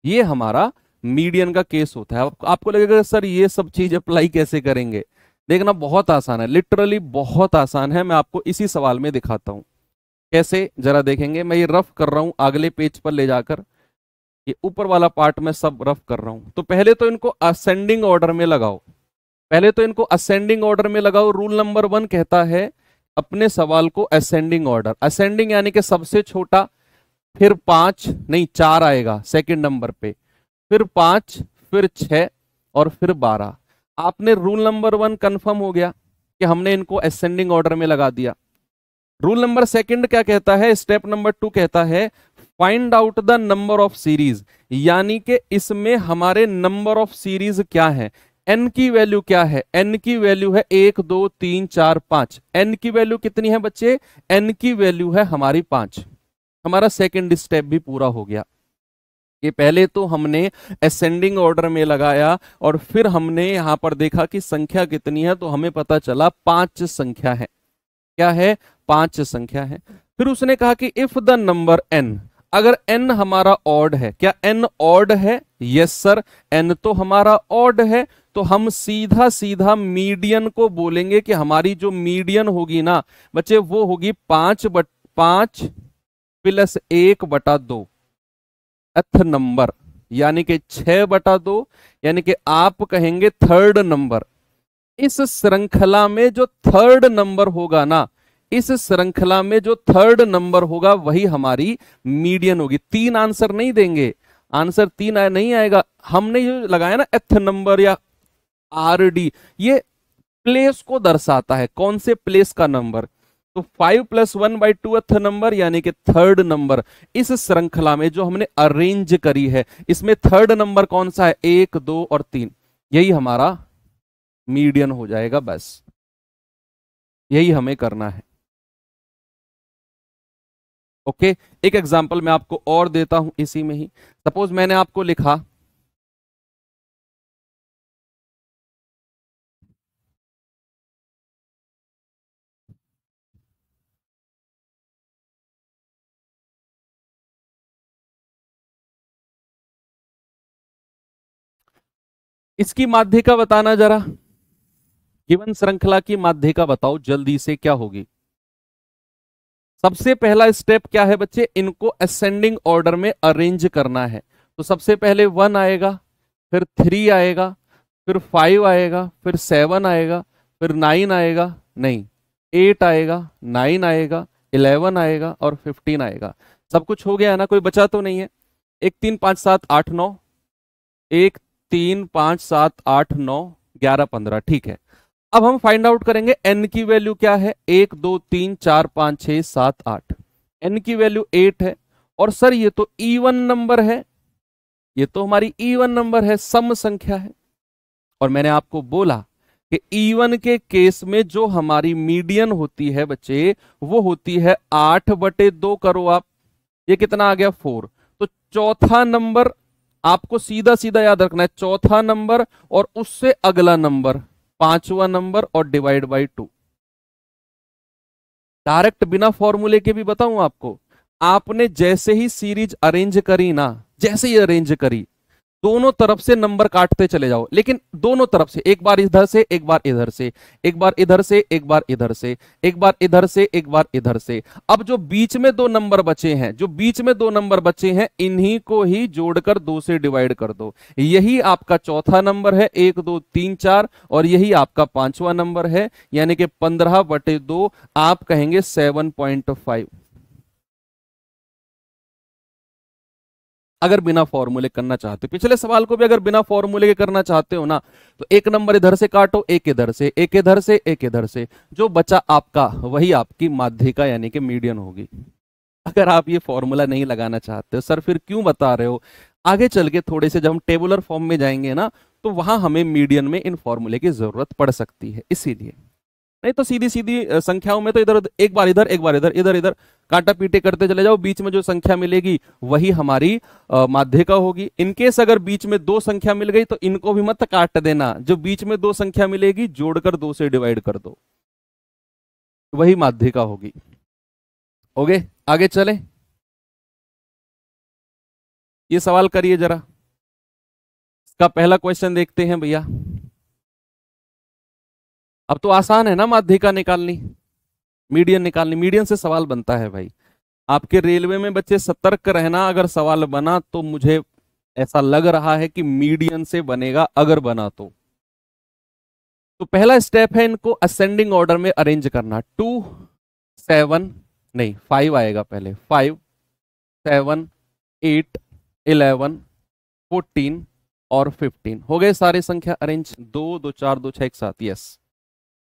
Speaker 1: ये हमारा मीडियन का केस होता है। आपको लगेगा सर ये सब चीज अप्लाई कैसे करेंगे, देखना बहुत आसान है, लिटरली बहुत आसान है। मैं आपको इसी सवाल में दिखाता हूं कैसे, जरा देखेंगे। मैं ये रफ कर रहा हूं अगले पेज पर ले जाकर, ये ऊपर वाला पार्ट में सब रफ कर रहा हूं। तो पहले तो इनको असेंडिंग ऑर्डर में लगाओ, रूल नंबर 1 कहता है अपने सवाल को असेंडिंग ऑर्डर, असेंडिंग यानी कि सबसे छोटा, फिर 5 नहीं 4 आएगा सेकंड नंबर पे, फिर 5, फिर 6 और फिर 12। आपने रूल नंबर 1 कंफर्म हो गया कि हमने इनको असेंडिंग ऑर्डर में लगा दिया। रूल नंबर सेकंड क्या कहता है, स्टेप नंबर 2 कहता है find out the number of series, यानी कि इसमें हमारे नंबर ऑफ सीरीज क्या है, n की वैल्यू क्या है, n की वैल्यू है 1 2 3 4 5। n की वैल्यू कितनी है बच्चे, n की वैल्यू है हमारी 5। हमारा सेकंड स्टेप भी पूरा हो गया। ये पहले तो हमने असेंडिंग ऑर्डर में लगाया और फिर हमने यहां पर देखा कि संख्या कितनी है, तो हमें पता चला 5 संख्या है। क्या है, 5 संख्या है। फिर उसने कहा कि इफ द नंबर n, अगर n हमारा ऑड है, क्या n ऑड है? यस सर, n तो हमारा ऑड है, तो हम सीधा सीधा मीडियन को बोलेंगे कि हमारी जो मीडियन होगी ना बच्चे वो होगी 5 प्लस 1/2 एथ नंबर, यानी कि 6/2, यानी कि आप कहेंगे थर्ड नंबर। इस श्रृंखला में जो थर्ड नंबर होगा ना, इस श्रृंखला में जो थर्ड नंबर होगा वही हमारी मीडियन होगी। 3 आंसर नहीं देंगे, आंसर 3 नहीं आएगा। हमने ये लगाया ना एथ नंबर या RD, ये प्लेस को दर्शाता है, कौन से प्लेस का नंबर। तो 5 + 1/2 एथ नंबर यानी कि थर्ड नंबर। इस श्रृंखला में जो हमने अरेंज करी है इसमें थर्ड नंबर कौन सा है? 1, 2 और 3, यही हमारा मीडियन हो जाएगा। बस यही हमें करना है। ओके, एक एग्जांपल मैं आपको और देता हूं इसी में ही। सपोज मैंने आपको लिखा इसकी माध्यिका बताना जरा, गिवन श्रृंखला की माध्यिका बताओ जल्दी से क्या होगी। सबसे पहला स्टेप क्या है बच्चे? इनको असेंडिंग ऑर्डर में अरेंज करना है। तो सबसे पहले 1 आएगा, फिर 3 आएगा, फिर 5 आएगा, फिर 7 आएगा, फिर 9 आएगा, नहीं 8 आएगा, 9 आएगा, 11 आएगा और 15 आएगा। सब कुछ हो गया है ना? कोई बचा तो नहीं है? 1 3 5 7 8 9, 1 3 5 7 8 9 11 15, ठीक है। अब हम फाइंड आउट करेंगे n की वैल्यू क्या है। 1 2 3 4 5 6 7 8, n की वैल्यू 8 है। और सर ये तो इवन नंबर है, ये तो हमारी इवन नंबर है, सम संख्या है। और मैंने आपको बोला कि इवन के केस में जो हमारी मीडियन होती है बच्चे वो होती है 8/2। करो आप, ये कितना आ गया? 4। तो चौथा नंबर आपको सीधा सीधा याद रखना है, चौथा नंबर और उससे अगला नंबर, पांचवा नंबर और डिवाइड बाई 2। डायरेक्ट बिना फॉर्मूले के भी बताऊं आपको, आपने जैसे ही सीरीज अरेंज करी ना, जैसे ही अरेंज करी दोनों तरफ से नंबर काटते चले जाओ, लेकिन दोनों तरफ से, एक बार इधर से एक बार इधर से, एक बार इधर से एक बार इधर से, एक बार इधर से एक बार इधर से। अब जो बीच में 2 नंबर बचे हैं, जो बीच में 2 नंबर बचे हैं, इन्हीं को ही जोड़कर 2 से डिवाइड कर दो। यही आपका चौथा नंबर है, 1 2 3 4, और यही आपका पांचवा नंबर है, यानी कि 15/2 आप कहेंगे 7.5। अगर बिना फॉर्मूले करना चाहते हो, पिछले सवाल को भी अगर बिना फॉर्मूले के करना चाहते हो ना, तो एक नंबर इधर से काटो, एक इधर से, एक इधर से, एक इधर से, जो बचा आपका वही आपकी माध्यिका यानी कि मीडियन होगी। अगर आप ये फॉर्मूला नहीं लगाना चाहते हो, सर फिर क्यों बता रहे हो, आगे चल के थोड़े से जब हम टेबुलर फॉर्म में जाएंगे ना, तो वहां हमें मीडियन में इन फॉर्मूले की जरूरत पड़ सकती है, इसीलिए। नहीं तो सीधी सीधी संख्याओं में तो इधर एक बार इधर, एक बार इधर, इधर इधर काटा पीटे करते चले जाओ, बीच में जो संख्या मिलेगी वही हमारी माध्यिका होगी। इनकेस अगर बीच में 2 संख्या मिल गई तो इनको भी मत काट देना, जो बीच में 2 संख्या मिलेगी जोड़कर 2 से डिवाइड कर दो, वही माध्यिका होगी। ओके, आगे चले, ये सवाल करिए जरा। इसका पहला क्वेश्चन देखते हैं भैया। अब तो आसान है ना माध्यिका निकालनी, मीडियन निकालनी। मीडियन से सवाल बनता है भाई। आपके रेलवे में बच्चे सतर्क रहना, अगर सवाल बना तो मुझे ऐसा लग रहा है कि मीडियन से बनेगा, अगर बना तो पहला स्टेप है इनको असेंडिंग ऑर्डर में अरेंज करना। 2 7 नहीं 5 आएगा पहले, 5 7 8 11 14 और 15 हो गए सारे संख्या अरेंज। 2 2 4 2 6 1 7, यस।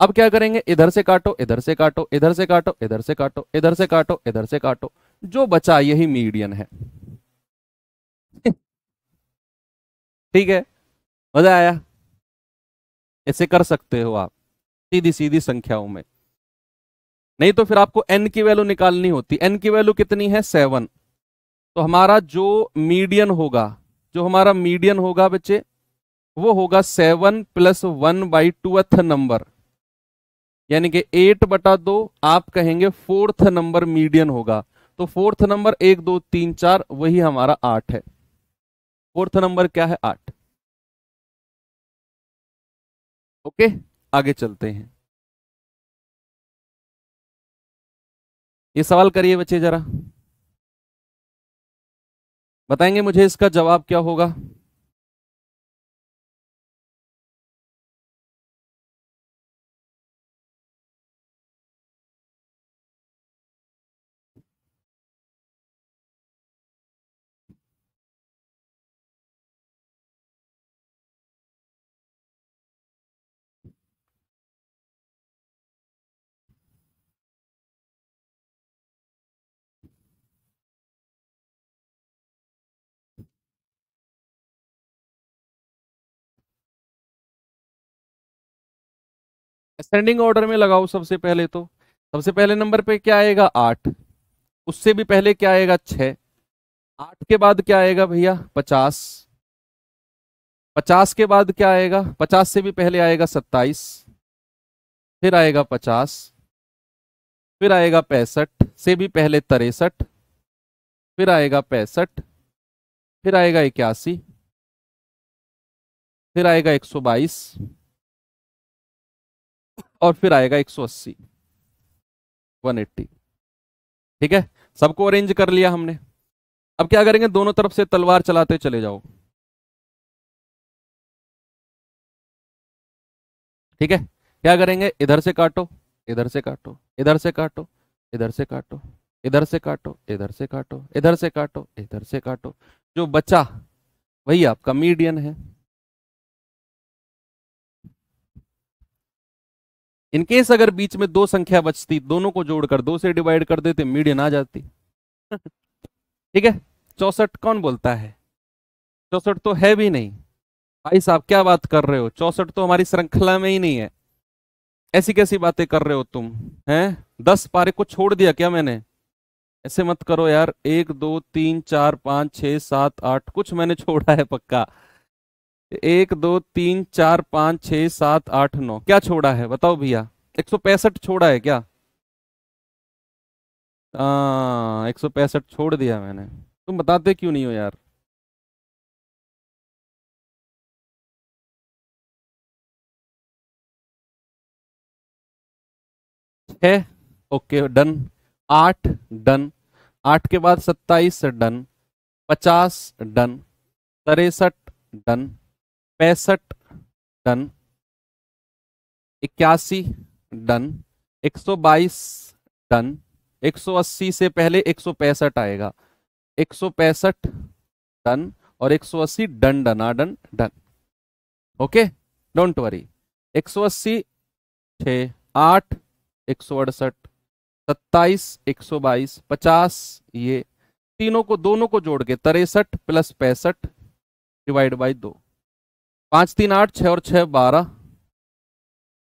Speaker 1: अब क्या करेंगे, इधर से काटो, इधर से काटो, इधर से काटो, इधर से काटो, इधर से काटो, इधर से काटो, जो बचा यही मीडियन है। ठीक है, मजा आया? ऐसे कर सकते हो आप सीधी सीधी संख्याओं में। नहीं तो फिर आपको n की वैल्यू निकालनी होती। n की वैल्यू कितनी है? 7। तो हमारा जो मीडियन होगा, जो हमारा मीडियन होगा बच्चे, वो होगा 7 + 1/2 नंबर, यानी कि 8/2 आप कहेंगे 4th नंबर मीडियन होगा। तो फोर्थ नंबर 1 2 3 4 वही हमारा 8 है। फोर्थ नंबर क्या है? 8। ओके, आगे चलते हैं। ये सवाल करिए बच्चे जरा, बताएंगे मुझे इसका जवाब क्या होगा? असेंडिंग ऑर्डर में लगाओ सबसे पहले तो। सबसे पहले नंबर पे क्या आएगा? 8। उससे भी पहले क्या आएगा? 6। 8 के बाद क्या आएगा भैया? 50। 50 के बाद क्या आएगा? 50 से भी पहले आएगा 27। फिर आएगा 50। फिर आएगा 65 से भी पहले 63। फिर आएगा 65। फिर आएगा 81। फिर आएगा 122। और फिर आएगा 180, 180। ठीक है, सबको अरेंज कर लिया हमने। अब क्या करेंगे? दोनों तरफ से तलवार चलाते चले जाओ। ठीक है, क्या करेंगे? इधर से काटो, इधर से काटो, इधर से काटो, इधर से काटो, इधर से काटो, इधर से काटो, इधर से काटो, इधर से काटो। जो बचा वही आपका मीडियन है। इनकेस अगर बीच में दो संख्या बचती, दोनों को जोड़कर 2 से डिवाइड कर देते, मीडियन आ जाती। ठीक है, 64 कौन बोलता है? 64 तो है भी नहीं। भाई साहब क्या बात कर रहे हो? 64 तो हमारी श्रृंखला में ही नहीं है। ऐसी कैसी बातें कर रहे हो तुम? हैं? 10 पारे को छोड़ दिया क्या मैंने? ऐसे मत करो यार। 1 2 3 4 5 6 7 8 कुछ मैंने छोड़ा है पक्का। 1 2 3 4 5 6 7 8 9 क्या छोड़ा है बताओ भैया? 165 छोड़ा है क्या? 165 छोड़ दिया मैंने। तुम बताते क्यों नहीं हो यार? है। Okay done. 8 डन। 8 के बाद 27 done. 50 done. 63 done. 65 done. 81 done. 122 done. 180 से पहले 165 आएगा। 165 डन। और 180 डन डना done done. Okay, don't worry. 180, 6, 8, 168, 27, 122, 50, ये तीनों को दोनों को जोड़ के 63 प्लस 65 डिवाइड बाई 2। 5 3 8, 6 और 6 12,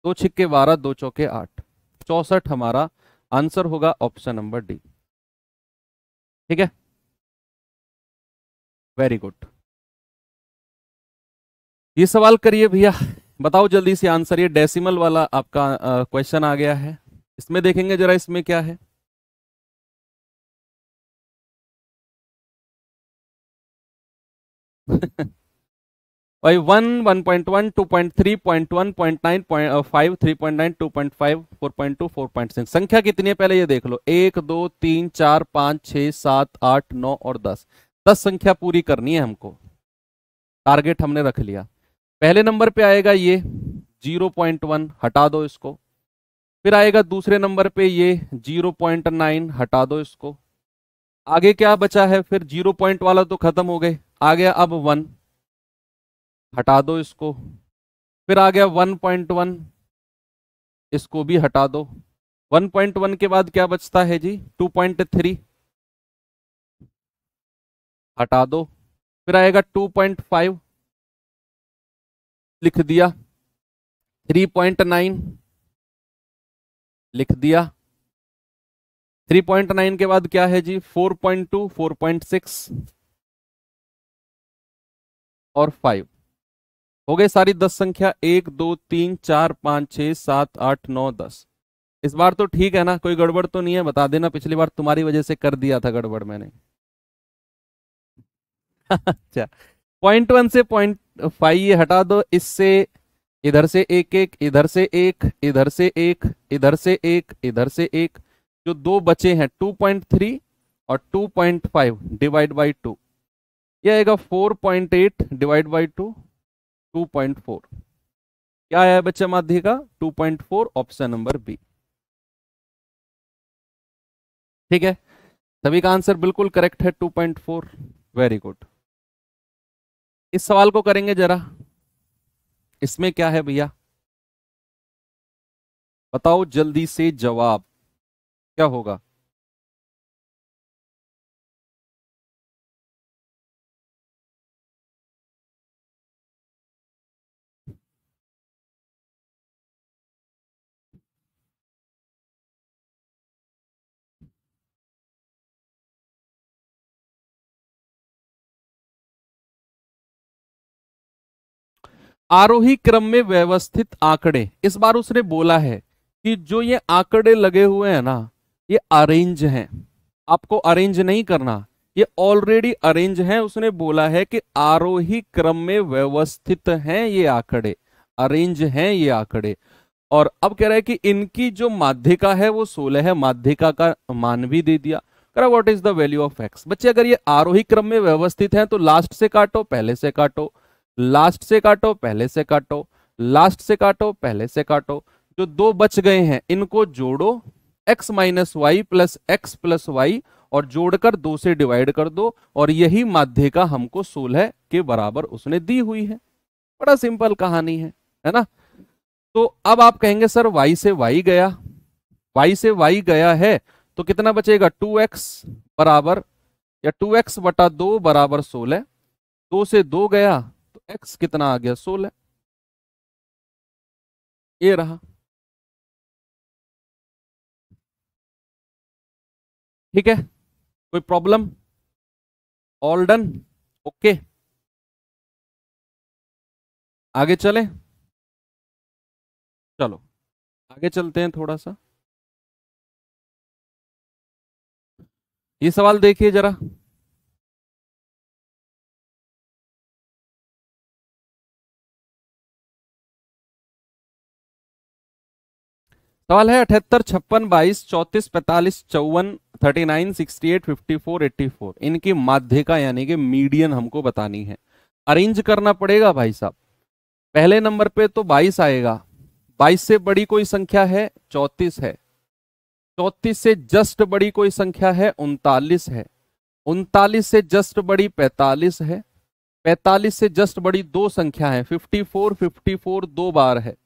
Speaker 1: 2 छिक्के 12, 2 चौके 8। 64 हमारा आंसर होगा ऑप्शन नंबर डी। ठीक है, वेरी गुड। ये सवाल करिए भैया, बताओ जल्दी से आंसर। ये डेसिमल वाला आपका क्वेश्चन आ गया है। इसमें देखेंगे जरा, इसमें क्या है? भाई 1 1.1 2.3 0.1 0.9 5 3.9 2.5 4.2 4.6 संख्या कितनी है पहले ये देख लो। 1 2 3 4 5 6 7 8 9 और 10। 10 संख्या पूरी करनी है हमको। टारगेट हमने रख लिया। पहले नंबर पे आएगा ये 0.1, हटा दो इसको। फिर आएगा दूसरे नंबर पे ये 0.9, हटा दो इसको। आगे क्या बचा है? फिर 0 पॉइंट वाला तो खत्म हो गए। आ गया अब 1, हटा दो इसको। फिर आ गया 1.1, इसको भी हटा दो। 1.1 के बाद क्या बचता है जी? 2.3, हटा दो। फिर आएगा 2.5, लिख दिया। 3.9, लिख दिया। 3.9 के बाद क्या है जी? 4.2, 4.6 और 5। हो गए सारी 10 संख्या। 1 2 3 4 5 6 7 8 9 10। इस बार तो ठीक है ना, कोई गड़बड़ तो नहीं है? बता देना, पिछली बार तुम्हारी वजह से कर दिया था गड़बड़ मैंने। अच्छा, 0.1 से 0.5 ये हटा दो, इससे इधर से एक एक, इधर से एक, इधर से एक, इधर से एक, इधर से एक, जो दो बचे हैं 2.3 और 2.5 डिवाइड बाई 2, ये आएगा 4.8 डिवाइड बाई 2, 2.4। क्या आया बच्चा माध्य का? 2.4, ऑप्शन नंबर बी। ठीक है, सभी का आंसर बिल्कुल करेक्ट है, 2.4। Very good. इस सवाल को करेंगे जरा, इसमें क्या है भैया, बताओ जल्दी से जवाब क्या होगा। आरोही क्रम में व्यवस्थित आंकड़े, इस बार उसने बोला है कि जो ये आंकड़े लगे हुए हैं ना, ये अरेंज हैं, आपको अरेंज नहीं करना, ये ऑलरेडी अरेंज हैं। उसने बोला है कि आरोही क्रम में व्यवस्थित हैं ये आंकड़े, अरेंज हैं ये आंकड़े। और अब कह रहा है कि इनकी जो माध्यिका है वो 16 है, माध्यिका का मान भी दे दिया। कह रहा what is the value of x. बच्चे अगर ये आरोही क्रम में व्यवस्थित है तो लास्ट से काटो, पहले से काटो, लास्ट से काटो, पहले से काटो, लास्ट से काटो, पहले से काटो, जो दो बच गए हैं इनको जोड़ो, x minus y plus x plus y, और जोड़कर 2 से डिवाइड कर दो, और यही माध्यिका हमको 16 के बराबर उसने दी हुई है। बड़ा सिंपल कहानी है ना। तो अब आप कहेंगे सर y से y गया, y से y गया है तो कितना बचेगा, 2x बराबर, या 2x बटा 2 बराबर 16, 2 से 2 गया तो x कितना आ गया, 16, ये रहा। ठीक है, कोई प्रॉब्लम? All done, okay. आगे चलें, चलो आगे चलते हैं थोड़ा सा। ये सवाल देखिए जरा, सवाल है 78, 56, 22, 34, 45, 54, 39, 68, 54, 84, इनकी माध्यिका यानी कि मीडियन हमको बतानी है। अरेंज करना पड़ेगा भाई साहब। पहले नंबर पे तो 22 आएगा, 22 से बड़ी कोई संख्या है 34 है, 34 से जस्ट बड़ी कोई संख्या है 39 है, 39 से जस्ट बड़ी 45 है, 45 से जस्ट बड़ी दो संख्या है 54, 54 दो बार है,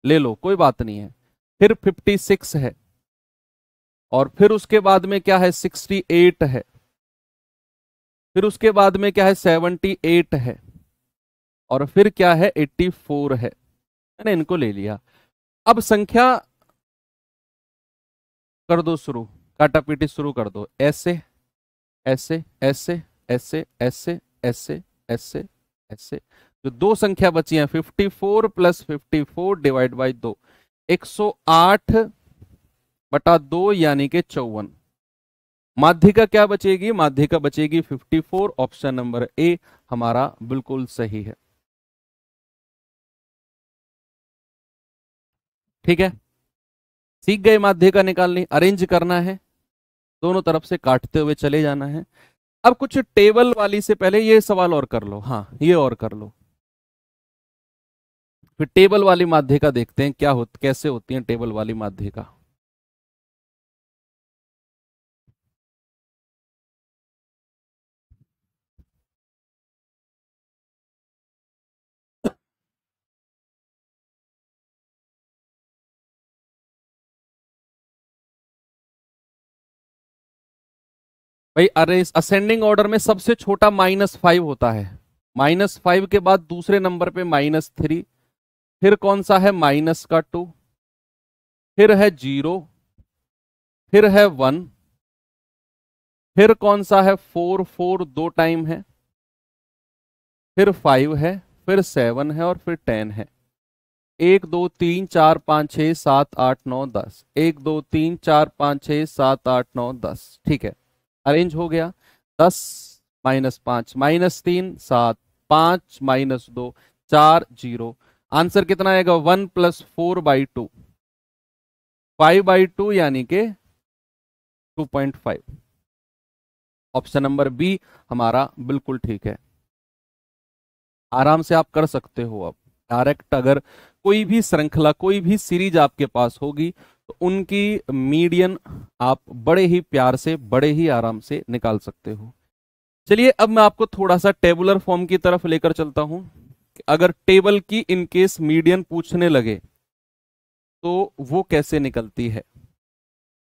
Speaker 1: ले लो कोई बात नहीं है। फिर 56 है, और फिर उसके बाद में क्या है, 68 है, फिर उसके बाद में क्या है, 78 है, और फिर क्या है, 84 है। मैंने इनको ले लिया। अब संख्या कर दो शुरू, काटा पीटी शुरू कर दो, ऐसे ऐसे ऐसे ऐसे ऐसे ऐसे ऐसे ऐसे, जो दो संख्या बची हैं 54 प्लस 54 डिवाइड बाई 2, 108 बटा 2 यानी कि 54। माध्यिका क्या बचेगी, माध्यिका बचेगी 54, ऑप्शन नंबर ए हमारा बिल्कुल सही है। ठीक है, सीख गए माध्यिका निकालनी, अरेंज करना है, दोनों तरफ से काटते हुए चले जाना है। अब कुछ टेबल वाली से पहले ये सवाल और कर लो, हाँ ये और कर लो, फिर टेबल वाली माध्यिका देखते हैं क्या कैसे होती है टेबल वाली माध्यिका। भाई अरे असेंडिंग ऑर्डर में सबसे छोटा -5 होता है, -5 के बाद दूसरे नंबर पे -3, फिर कौन सा है, -2, फिर है 0, फिर है 1, फिर कौन सा है 4, 4 दो टाइम है, फिर 5 है, फिर 7 है, और फिर 10 है। 1 2 3 4 5 6 7 8 9 10, 1 2 3 4 5 6 7 8 9 10, ठीक है, अरेंज हो गया। 10 -5 -3 7, 5 -2 4 0, आंसर कितना आएगा 1 + 4/2, 5/2 यानी कि 2.5। ऑप्शन नंबर बी हमारा बिल्कुल ठीक है। आराम से आप कर सकते हो। अब डायरेक्ट अगर कोई भी श्रृंखला, कोई भी सीरीज आपके पास होगी तो उनकी मीडियन आप बड़े ही प्यार से, बड़े ही आराम से निकाल सकते हो। चलिए अब मैं आपको थोड़ा सा टेबुलर फॉर्म की तरफ लेकर चलता हूं। अगर टेबल की इनकेस मीडियन पूछने लगे तो वो कैसे निकलती है।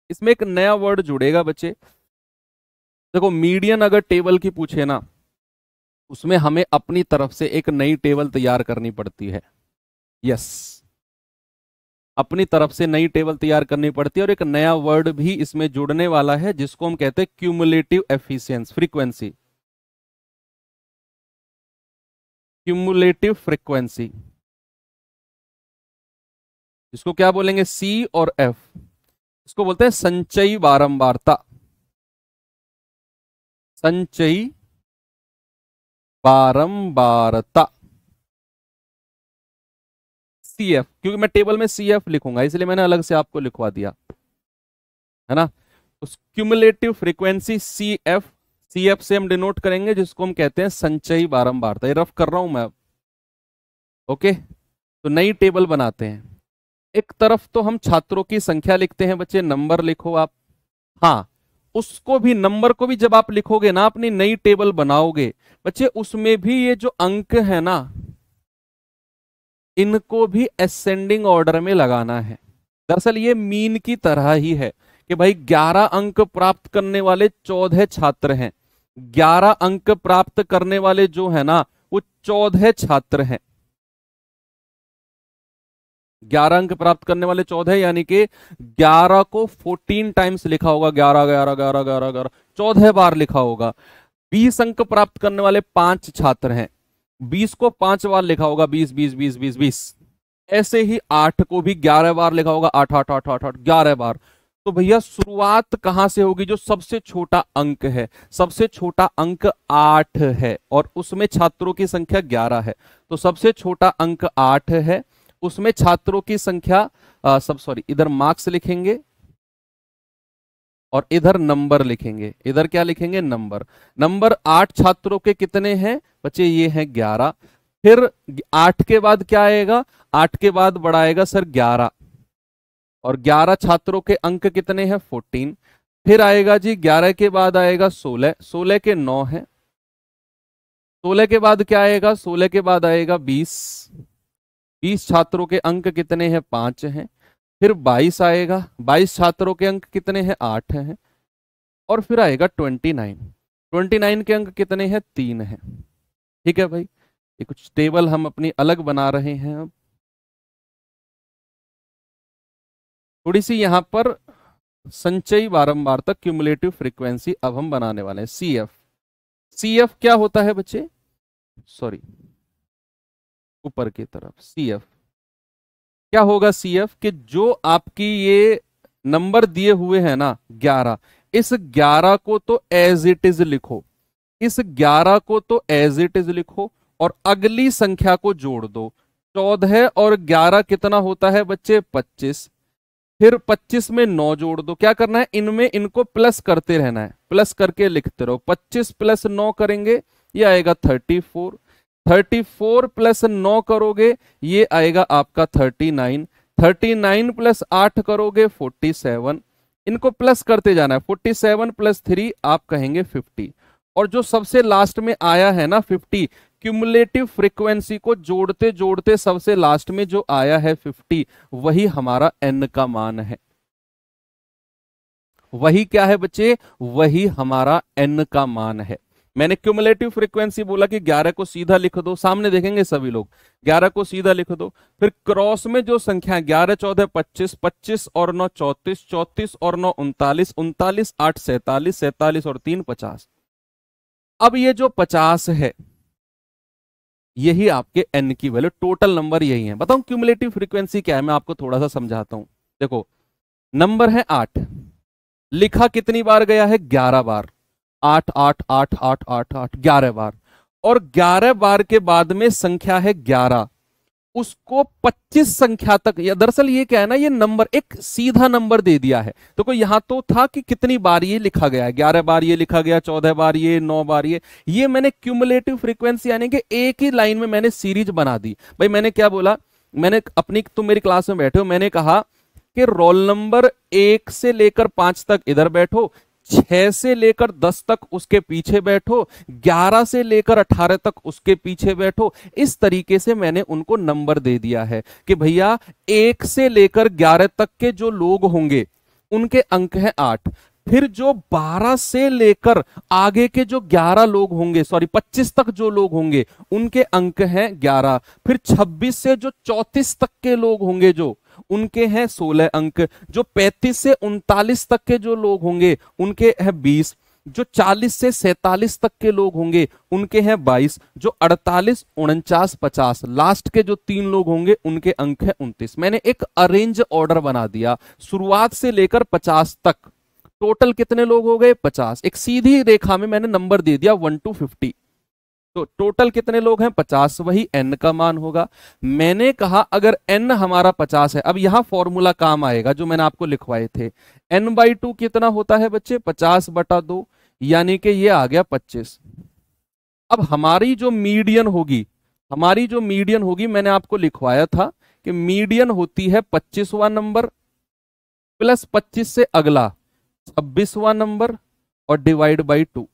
Speaker 1: इसमें एक नया वर्ड जुड़ेगा बच्चे। देखो मीडियन अगर टेबल की पूछे ना, उसमें हमें अपनी तरफ से एक नई टेबल तैयार करनी पड़ती है। यस, अपनी तरफ से नई टेबल तैयार करनी पड़ती है। और एक नया वर्ड भी इसमें जुड़ने वाला है जिसको हम कहते हैं cumulative efficiency frequency. Cumulative frequency, इसको क्या बोलेंगे, सी और एफ। इसको बोलते हैं संचयी बारंबारता। संचयी बारंबारता, सी एफ, क्योंकि मैं टेबल में सी एफ लिखूंगा इसलिए मैंने अलग से आपको लिखवा दिया है ना। उस cumulative frequency C F, C F से हम डिनोट करेंगे जिसको हम कहते हैं संचयी बारंबारता। ये रफ कर रहा हूं मैं अब। ओके, तो नई टेबल बनाते हैं। एक तरफ तो हम छात्रों की संख्या लिखते हैं बच्चे, नंबर लिखो आप। हाँ, उसको भी, नंबर को भी जब आप लिखोगे ना, अपनी नई टेबल बनाओगे बच्चे, उसमें भी ये जो अंक है ना, इनको भी असेंडिंग ऑर्डर में लगाना है। दरअसल ये मीन की तरह ही है कि भाई 11 अंक प्राप्त करने वाले 14 छात्र हैं, 11 अंक प्राप्त करने वाले जो है ना वो 14 छात्र हैं। 11 अंक प्राप्त करने वाले 14, यानी कि 11 को 14 टाइम्स लिखा होगा, 11 11 11 11 11, 14 बार लिखा होगा। 20 अंक प्राप्त करने वाले 5 छात्र हैं, 20 को 5 बार लिखा होगा, 20 20 20 20 20। ऐसे ही 8 को भी 11 बार लिखा होगा, 8 8 8 8 8, 11 बार। तो भैया शुरुआत कहां से होगी, जो सबसे छोटा अंक है, सबसे छोटा अंक 8 है और उसमें छात्रों की संख्या 11 है। तो सबसे छोटा अंक 8 है, उसमें छात्रों की संख्या इधर मार्क्स लिखेंगे और इधर नंबर लिखेंगे। इधर क्या लिखेंगे, नंबर। नंबर 8 छात्रों के कितने हैं बच्चे, ये हैं 11। फिर 8 के बाद क्या आएगा, 8 के बाद बढ़ाएगा सर 11, और 11 छात्रों के अंक कितने हैं, 14। फिर आएगा जी 11 के बाद आएगा 16, 16 के 9 है। 16 के बाद क्या आएगा, 16 के बाद आएगा 20, 20 छात्रों के अंक कितने हैं, 5 हैं। फिर 22 आएगा, 22 छात्रों के अंक कितने हैं, 8 हैं। और फिर आएगा 29, 29 के अंक कितने हैं, 3 हैं। ठीक है भाई, ये कुछ टेबल हम अपनी अलग बना रहे हैं। अब थोड़ी सी यहां पर संचयी बारंबारता क्यूमुलेटिव फ्रीक्वेंसी अब हम बनाने वाले हैं, सी एफ। सी एफ क्या होता है बच्चे, सॉरी ऊपर की तरफ, सी एफ क्या होगा, सी एफ कि जो आपकी ये नंबर दिए हुए हैं ना 11, इस 11 को तो एज इट इज लिखो, इस 11 को तो एज इट इज लिखो और अगली संख्या को जोड़ दो। 14 और 11 कितना होता है बच्चे, 25। फिर 25 में 9 जोड़ दो। क्या करना है, इनमें इनको प्लस करते रहना है, प्लस करके लिखते रहो। 25 + 9 करेंगे, ये आएगा 34। 34 + 9 करोगे, ये आएगा आपका 39। 39 + 8 करोगे 47। इनको प्लस करते जाना है, 47 + 3 आप कहेंगे 50। और जो सबसे लास्ट में आया है ना 50, क्यूमुलेटिव फ्रीक्वेंसी को जोड़ते जोड़ते सबसे लास्ट में जो आया है 50, वही हमारा n का मान है। वही क्या है बच्चे, वही हमारा n का मान है। मैंने क्यूमुलेटिव फ्रीक्वेंसी बोला कि 11 को सीधा लिख दो, सामने देखेंगे सभी लोग, 11 को सीधा लिख दो। फिर क्रॉस में जो संख्या 11 14 25, 25 और 9 34, 34 और 9 39, 39 8 47, 47 और 3 50। अब ये जो 50 है, यही आपके n की वैल्यू, टोटल नंबर यही है। बताऊं क्यूमुलेटिव फ्रीक्वेंसी क्या है, मैं आपको थोड़ा सा समझाता हूं। देखो नंबर है 8, लिखा कितनी बार गया है, 11 बार, 8 8 8 8 8 8 11 बार, और 11 बार के बाद में संख्या है 11, उसको 25 संख्या तक, या दरअसल ये क्या है ना, ये नंबर एक सीधा नंबर दे दिया है। तो कोई यहां तो था कि कितनी बार ये लिखा गया है, 11 बार ये लिखा गया, 14 बार ये, 9 बार ये मैंने क्यूमुलेटिव फ्रीक्वेंसी यानी कि एक ही लाइन में मैंने सीरीज बना दी। भाई मैंने क्या बोला, मैंने अपनी, तुम मेरी क्लास में बैठे हो, मैंने कहा कि रोल नंबर 1 से लेकर 5 तक इधर बैठो, 6 से लेकर 10 तक उसके पीछे बैठो, 11 से लेकर 18 तक उसके पीछे बैठो। इस तरीके से मैंने उनको नंबर दे दिया है कि भैया 1 से लेकर 11 तक के जो लोग होंगे उनके अंक है 8, फिर जो 12 से लेकर आगे के जो 11 लोग होंगे, सॉरी 25 तक जो लोग होंगे उनके अंक हैं 11, फिर 26 से जो 34 तक के लोग होंगे जो उनके हैं 16 अंक, जो 35 से 39 तक के जो लोग होंगे उनके हैं 20, जो 40 से 47 तक के लोग होंगे उनके हैं 22, जो 48 49 50 लास्ट के जो 3 लोग होंगे उनके अंक है 29। मैंने एक अरेंज ऑर्डर बना दिया, शुरुआत से लेकर 50 तक, टोटल कितने लोग हो गए 50, एक सीधी रेखा में मैंने नंबर दे दिया 1 to 50। तो टोटल कितने लोग हैं 50, वही n का मान होगा। मैंने कहा अगर n हमारा 50 है, अब यहां फॉर्मूला काम आएगा जो मैंने आपको लिखवाए थे, n/2 कितना होता है बच्चे 50/2, यानी कि ये आ गया 25। अब हमारी जो मीडियन होगी, मैंने आपको लिखवाया था कि मीडियन होती है 25वां नंबर प्लस 25 से अगला 26वां नंबर और डिवाइड बाई 2,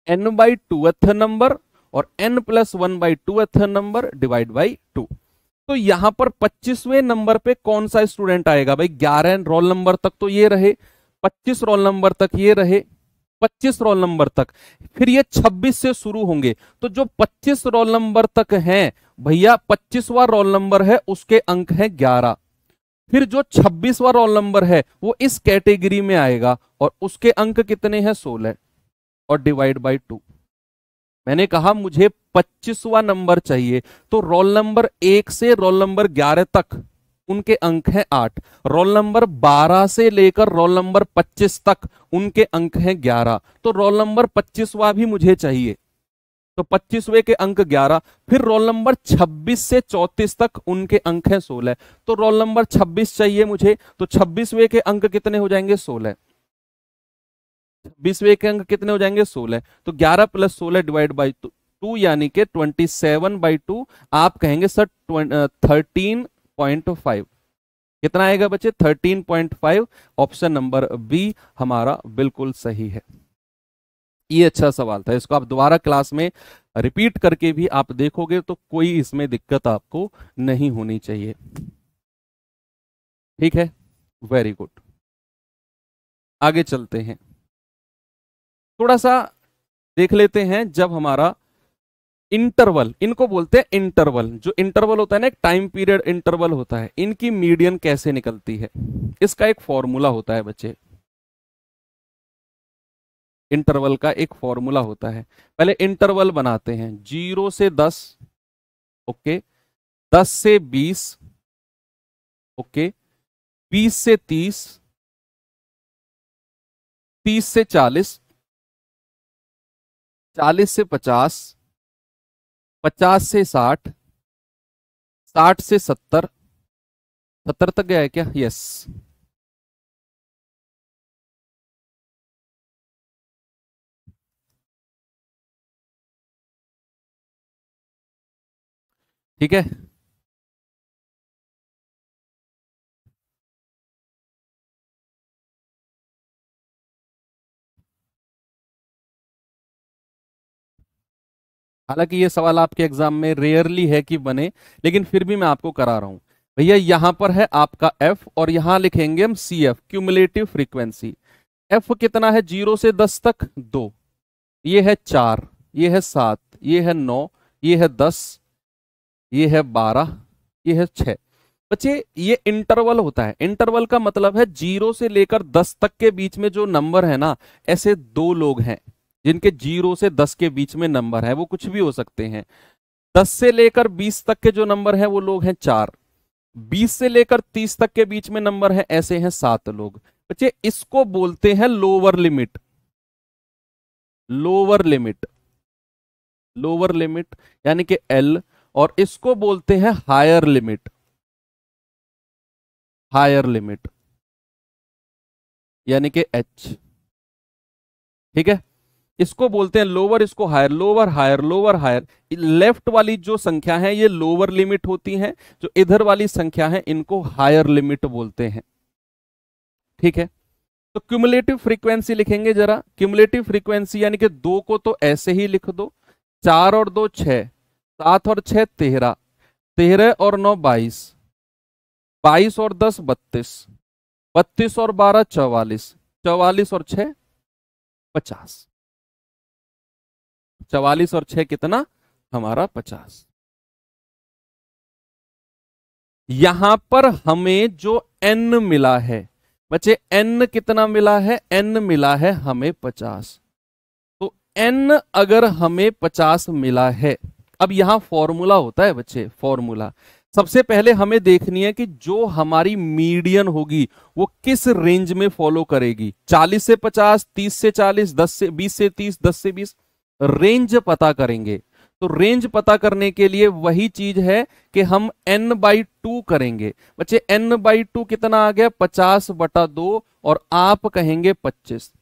Speaker 1: n/2th नंबर और n+1/2th नंबर डिवाइड बाई 2। तो यहां पर 25वें नंबर पे कौन सा स्टूडेंट आएगा भाई, 11 रोल नंबर तक तो ये रहे, 25 रोल नंबर तक ये रहे, 25 रोल नंबर तक, फिर ये 26 से शुरू होंगे। तो जो 25 रोल नंबर तक हैं भैया, 25वां रोल नंबर है उसके अंक है 11, फिर जो 26वां रोल नंबर है वो इस कैटेगरी में आएगा और उसके अंक कितने हैं 16 और डिवाइड बाई 2। मैंने कहा मुझे 25वां नंबर चाहिए, तो रोल नंबर 1 से रोल नंबर 11 तक उनके अंक हैं 8, रोल नंबर 12 से लेकर रोल नंबर 25 तक उनके अंक हैं 11, तो रोल नंबर 25वां भी मुझे चाहिए, तो 25वें के अंक 11, फिर रोल नंबर 26 से 34 तक उनके अंक हैं 16, तो रोल नंबर 26 चाहिए मुझे, तो 26वें के अंक कितने हो जाएंगे 16, 26वें के अंक कितने हो जाएंगे 16, तो 11 + 16 डिवाइड बाई 2 यानी कि 27/2। आप कहेंगे सर 13.5, कितना आएगा बच्चे 13.5। ऑप्शन नंबर बी हमारा बिल्कुल सही है। ये अच्छा सवाल था, इसको आप दोबारा क्लास में रिपीट करके भी आप देखोगे तो कोई इसमें दिक्कत आपको नहीं होनी चाहिए। ठीक है, वेरी गुड, आगे चलते हैं, थोड़ा सा देख लेते हैं। जब हमारा इंटरवल, इनको बोलते हैं इंटरवल, जो इंटरवल होता है ना, एक टाइम पीरियड इंटरवल होता है, इनकी मीडियन कैसे निकलती है, इसका एक फॉर्मूला होता है बच्चे, इंटरवल का एक फॉर्मूला होता है। पहले इंटरवल बनाते हैं 0 से 10, ओके, 10 से 20, ओके, 20 से 30, 30 से 40, 40 से 50, 50 से 60, 60 से 70, 70 तक गया है क्या, यस। ठीक है, हालांकि ये सवाल आपके एग्जाम में रेयरली है कि बने, लेकिन फिर भी मैं आपको करा रहा हूं। भैया यहां पर है आपका एफ और यहां लिखेंगे हम C F, cumulative frequency. F कितना है 0 से 10 तक 2, ये है 4, ये है 7, ये है 9, ये है 10, ये है 12, ये है 6। बच्चे ये इंटरवल होता है, इंटरवल का मतलब है 0 से लेकर 10 तक के बीच में जो नंबर है ना, ऐसे दो लोग हैं, जिनके 0 से 10 के बीच में नंबर है, वो कुछ भी हो सकते हैं। 10 से लेकर 20 तक के जो नंबर है वो लोग हैं 4। 20 से लेकर 30 तक के बीच में नंबर है, ऐसे हैं 7 लोग। बच्चे इसको बोलते हैं lower limit. Lower limit, lower limit यानी कि L, और इसको बोलते हैं हायर लिमिट। हायर लिमिट यानी कि H। ठीक है, इसको बोलते हैं लोअर, इसको higher. Lower higher, lower higher. Left वाली जो संख्या है ये लोअर लिमिट होती है, जो इधर वाली संख्या है इनको हायर लिमिट बोलते हैं। ठीक है, तो क्यूमुलेटिव फ्रीक्वेंसी लिखेंगे जरा। क्यूमुलेटिव फ्रीक्वेंसी यानी कि 2 को तो ऐसे ही लिख दो, 4 और 2 6, 7 और 6 13, 13 और 9 22, 22 और 10 32, 32 और 12 44, 44 और 6 50। 44 और 6 कितना हमारा 50। यहां पर हमें जो n मिला है बच्चे, n कितना मिला है? n मिला है हमें 50। तो n अगर हमें 50 मिला है, अब यहां फॉर्मूला होता है बच्चे, फॉर्मूला। सबसे पहले हमें देखनी है कि जो हमारी मीडियन होगी वो किस रेंज में फॉलो करेगी। 40 से 50, 30 से 40, 10 से 20 से 30, 10 से 20, रेंज पता करेंगे। तो रेंज पता करने के लिए वही चीज है कि हम n/2 करेंगे। बच्चे n/2 कितना आ गया? 50/2, और आप कहेंगे 25।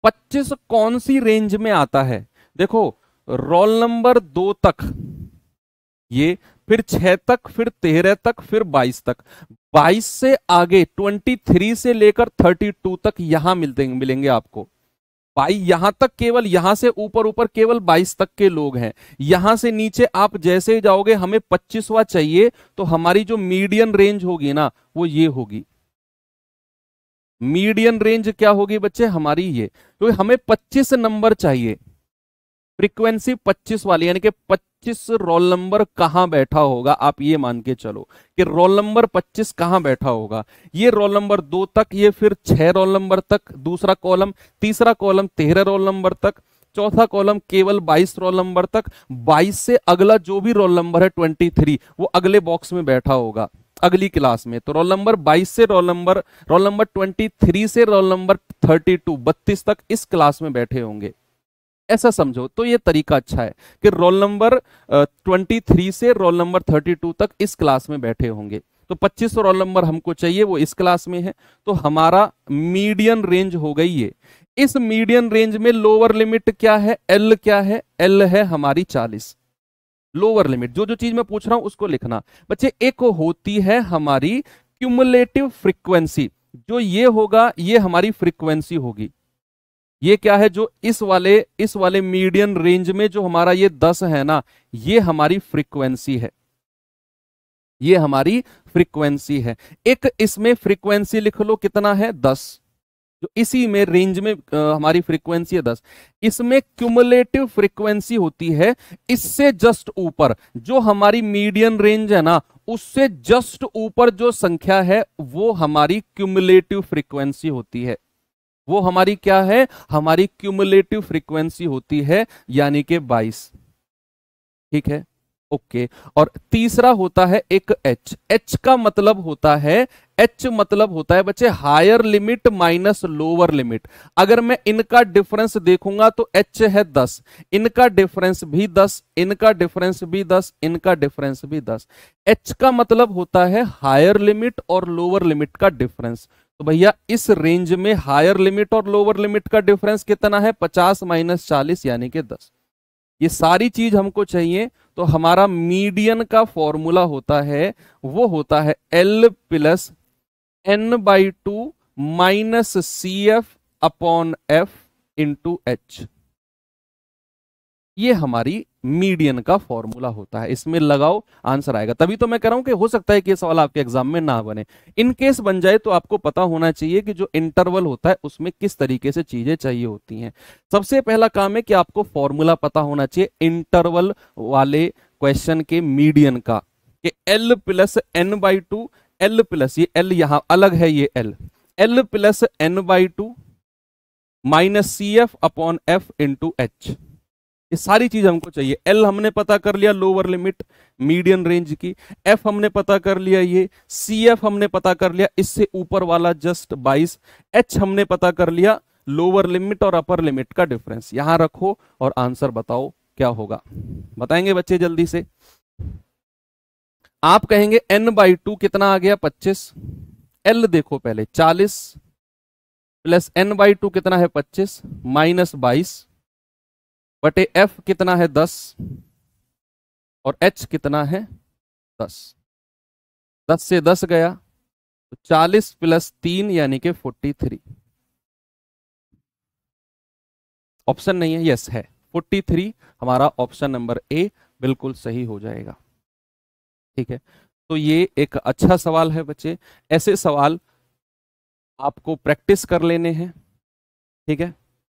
Speaker 1: 25 कौन सी रेंज में आता है? देखो, रोल नंबर 2 तक ये, फिर 6 तक, फिर 13 तक, फिर 22 तक। 22 से आगे 23 से लेकर 32 तक यहां मिलेंगे आपको। भाई यहां तक केवल, यहां से ऊपर ऊपर केवल 22 तक के लोग हैं। यहां से नीचे आप जैसे ही जाओगे, हमें 25वां चाहिए, तो हमारी जो मीडियन रेंज होगी ना वो ये होगी। मीडियन रेंज क्या होगी बच्चे हमारी? ये, तो हमें 25 नंबर चाहिए, फ्रीक्वेंसी 25 वाली, यानी कि 25 रोल नंबर कहां बैठा होगा। आप ये मान के चलो कि रोल नंबर 25 कहां बैठा होगा। ये रोल नंबर 2 तक, ये फिर 6 रोल नंबर तक दूसरा कॉलम, तीसरा कॉलम 13 रोल नंबर तक, चौथा कॉलम केवल 22 रोल नंबर तक। 22 से अगला जो भी रोल नंबर है 23, वो अगले बॉक्स में बैठा होगा अगली क्लास में। तो रोल नंबर 22 से रोल नंबर 23 से रोल नंबर 32 तक इस क्लास में बैठे होंगे, ऐसा समझो। तो ये तरीका अच्छा है कि रोल नंबर 23 से रोल नंबर 32 तक इस क्लास में बैठे होंगे। तो 25 रोल नंबर हमको चाहिए, वो इस क्लास में है। तो हमारा मीडियन रेंज हो गई ये। इस मीडियन रेंज में लोअर लिमिट क्या है? L क्या है? L है हमारी 40। लोअर लिमिट, जो जो चीज मैं पूछ रहा हूं उसको लिखना बच्चे। एक होती है हमारी क्यूमुलेटिव फ्रीक्वेंसी, जो ये होगा ये हमारी फ्रीक्वेंसी होगी। ये क्या है? जो इस वाले मीडियन रेंज में जो हमारा ये 10 है ना, ये हमारी फ्रीक्वेंसी है। ये हमारी फ्रीक्वेंसी है। एक इसमें फ्रीक्वेंसी लिख लो, कितना है? 10। जो इसी में रेंज में हमारी फ्रीक्वेंसी है 10। इसमें क्यूमुलेटिव फ्रीक्वेंसी होती है इससे जस्ट ऊपर, जो हमारी मीडियन रेंज है ना उससे जस्ट ऊपर जो संख्या है वो हमारी क्यूमुलेटिव फ्रीक्वेंसी होती है। वो हमारी क्या है? हमारी क्यूमुलेटिव फ्रीक्वेंसी होती है, यानी कि 22। ठीक है, ओके। और तीसरा होता है एक H का मतलब होता है, H मतलब होता है बच्चे higher limit minus lower limit. अगर मैं इनका डिफरेंस देखूंगा तो H है 10, इनका डिफरेंस भी 10, इनका डिफरेंस भी 10, इनका डिफरेंस भी 10। H का मतलब होता है हायर लिमिट और लोअर लिमिट का डिफरेंस। तो भैया इस रेंज में हायर लिमिट और लोअर लिमिट का डिफरेंस कितना है? 50 माइनस 40 यानी कि 10। ये सारी चीज हमको चाहिए। तो हमारा मीडियन का फॉर्मूला होता है, वो होता है L plus n/2 minus CF/F into H। ये हमारी मीडियन का फॉर्मूला होता है। इसमें लगाओ, आंसर आएगा। तभी तो मैं कह रहा हूं कि हो सकता है कि ये सवाल आपके एग्जाम में ना बने। इन केस बन जाए तो आपको पता होना चाहिए कि जो इंटरवल होता है उसमें किस तरीके से चीजें चाहिए होती हैं। सबसे पहला काम है कि आपको फॉर्मूला पता होना चाहिए इंटरवल वाले क्वेश्चन के मीडियन का, कि L plus n/2, L plus, ये L यहां अलग है, ये L plus n/2 minus C F upon F into H. ये सारी चीज हमको चाहिए। एल हमने पता कर लिया लोअर लिमिट मीडियन रेंज की, एफ हमने पता कर लिया, ये सी एफ हमने पता कर लिया, इससे ऊपर वाला जस्ट 22, एच हमने पता कर लिया लोअर लिमिट और अपर लिमिट का डिफरेंस। यहां रखो और आंसर बताओ क्या होगा। बताएंगे बच्चे जल्दी से। आप कहेंगे n/2 कितना आ गया 25, एल देखो पहले 40 प्लस n/2 कितना है 25 माइनस 22 बटे एफ कितना है 10 और एच कितना है 10। 10 से 10 गया तो 40 प्लस 3 यानी कि 43। ऑप्शन नहीं है, यस है 43। हमारा ऑप्शन नंबर ए बिल्कुल सही हो जाएगा। ठीक है, तो ये एक अच्छा सवाल है बच्चे। ऐसे सवाल आपको प्रैक्टिस कर लेने हैं। ठीक है,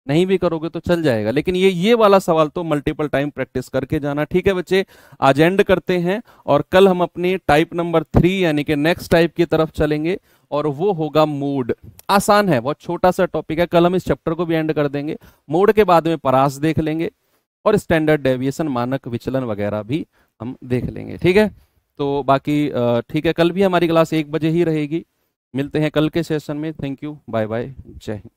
Speaker 1: नहीं भी करोगे तो चल जाएगा, लेकिन ये वाला सवाल तो मल्टीपल टाइम प्रैक्टिस करके जाना। ठीक है बच्चे, आज एंड करते हैं और कल हम अपनी टाइप नंबर 3 यानी कि नेक्स्ट टाइप की तरफ चलेंगे और वो होगा मोड। आसान है, बहुत छोटा सा टॉपिक है। कल हम इस चैप्टर को भी एंड कर देंगे। मोड के बाद में परास देख लेंगे और स्टैंडर्ड डेविएशन मानक विचलन वगैरह भी हम देख लेंगे। ठीक है, तो बाकी ठीक है, कल भी हमारी क्लास 1 बजे ही रहेगी। मिलते हैं कल के सेशन में। थैंक यू, बाय बाय, जय हिंद।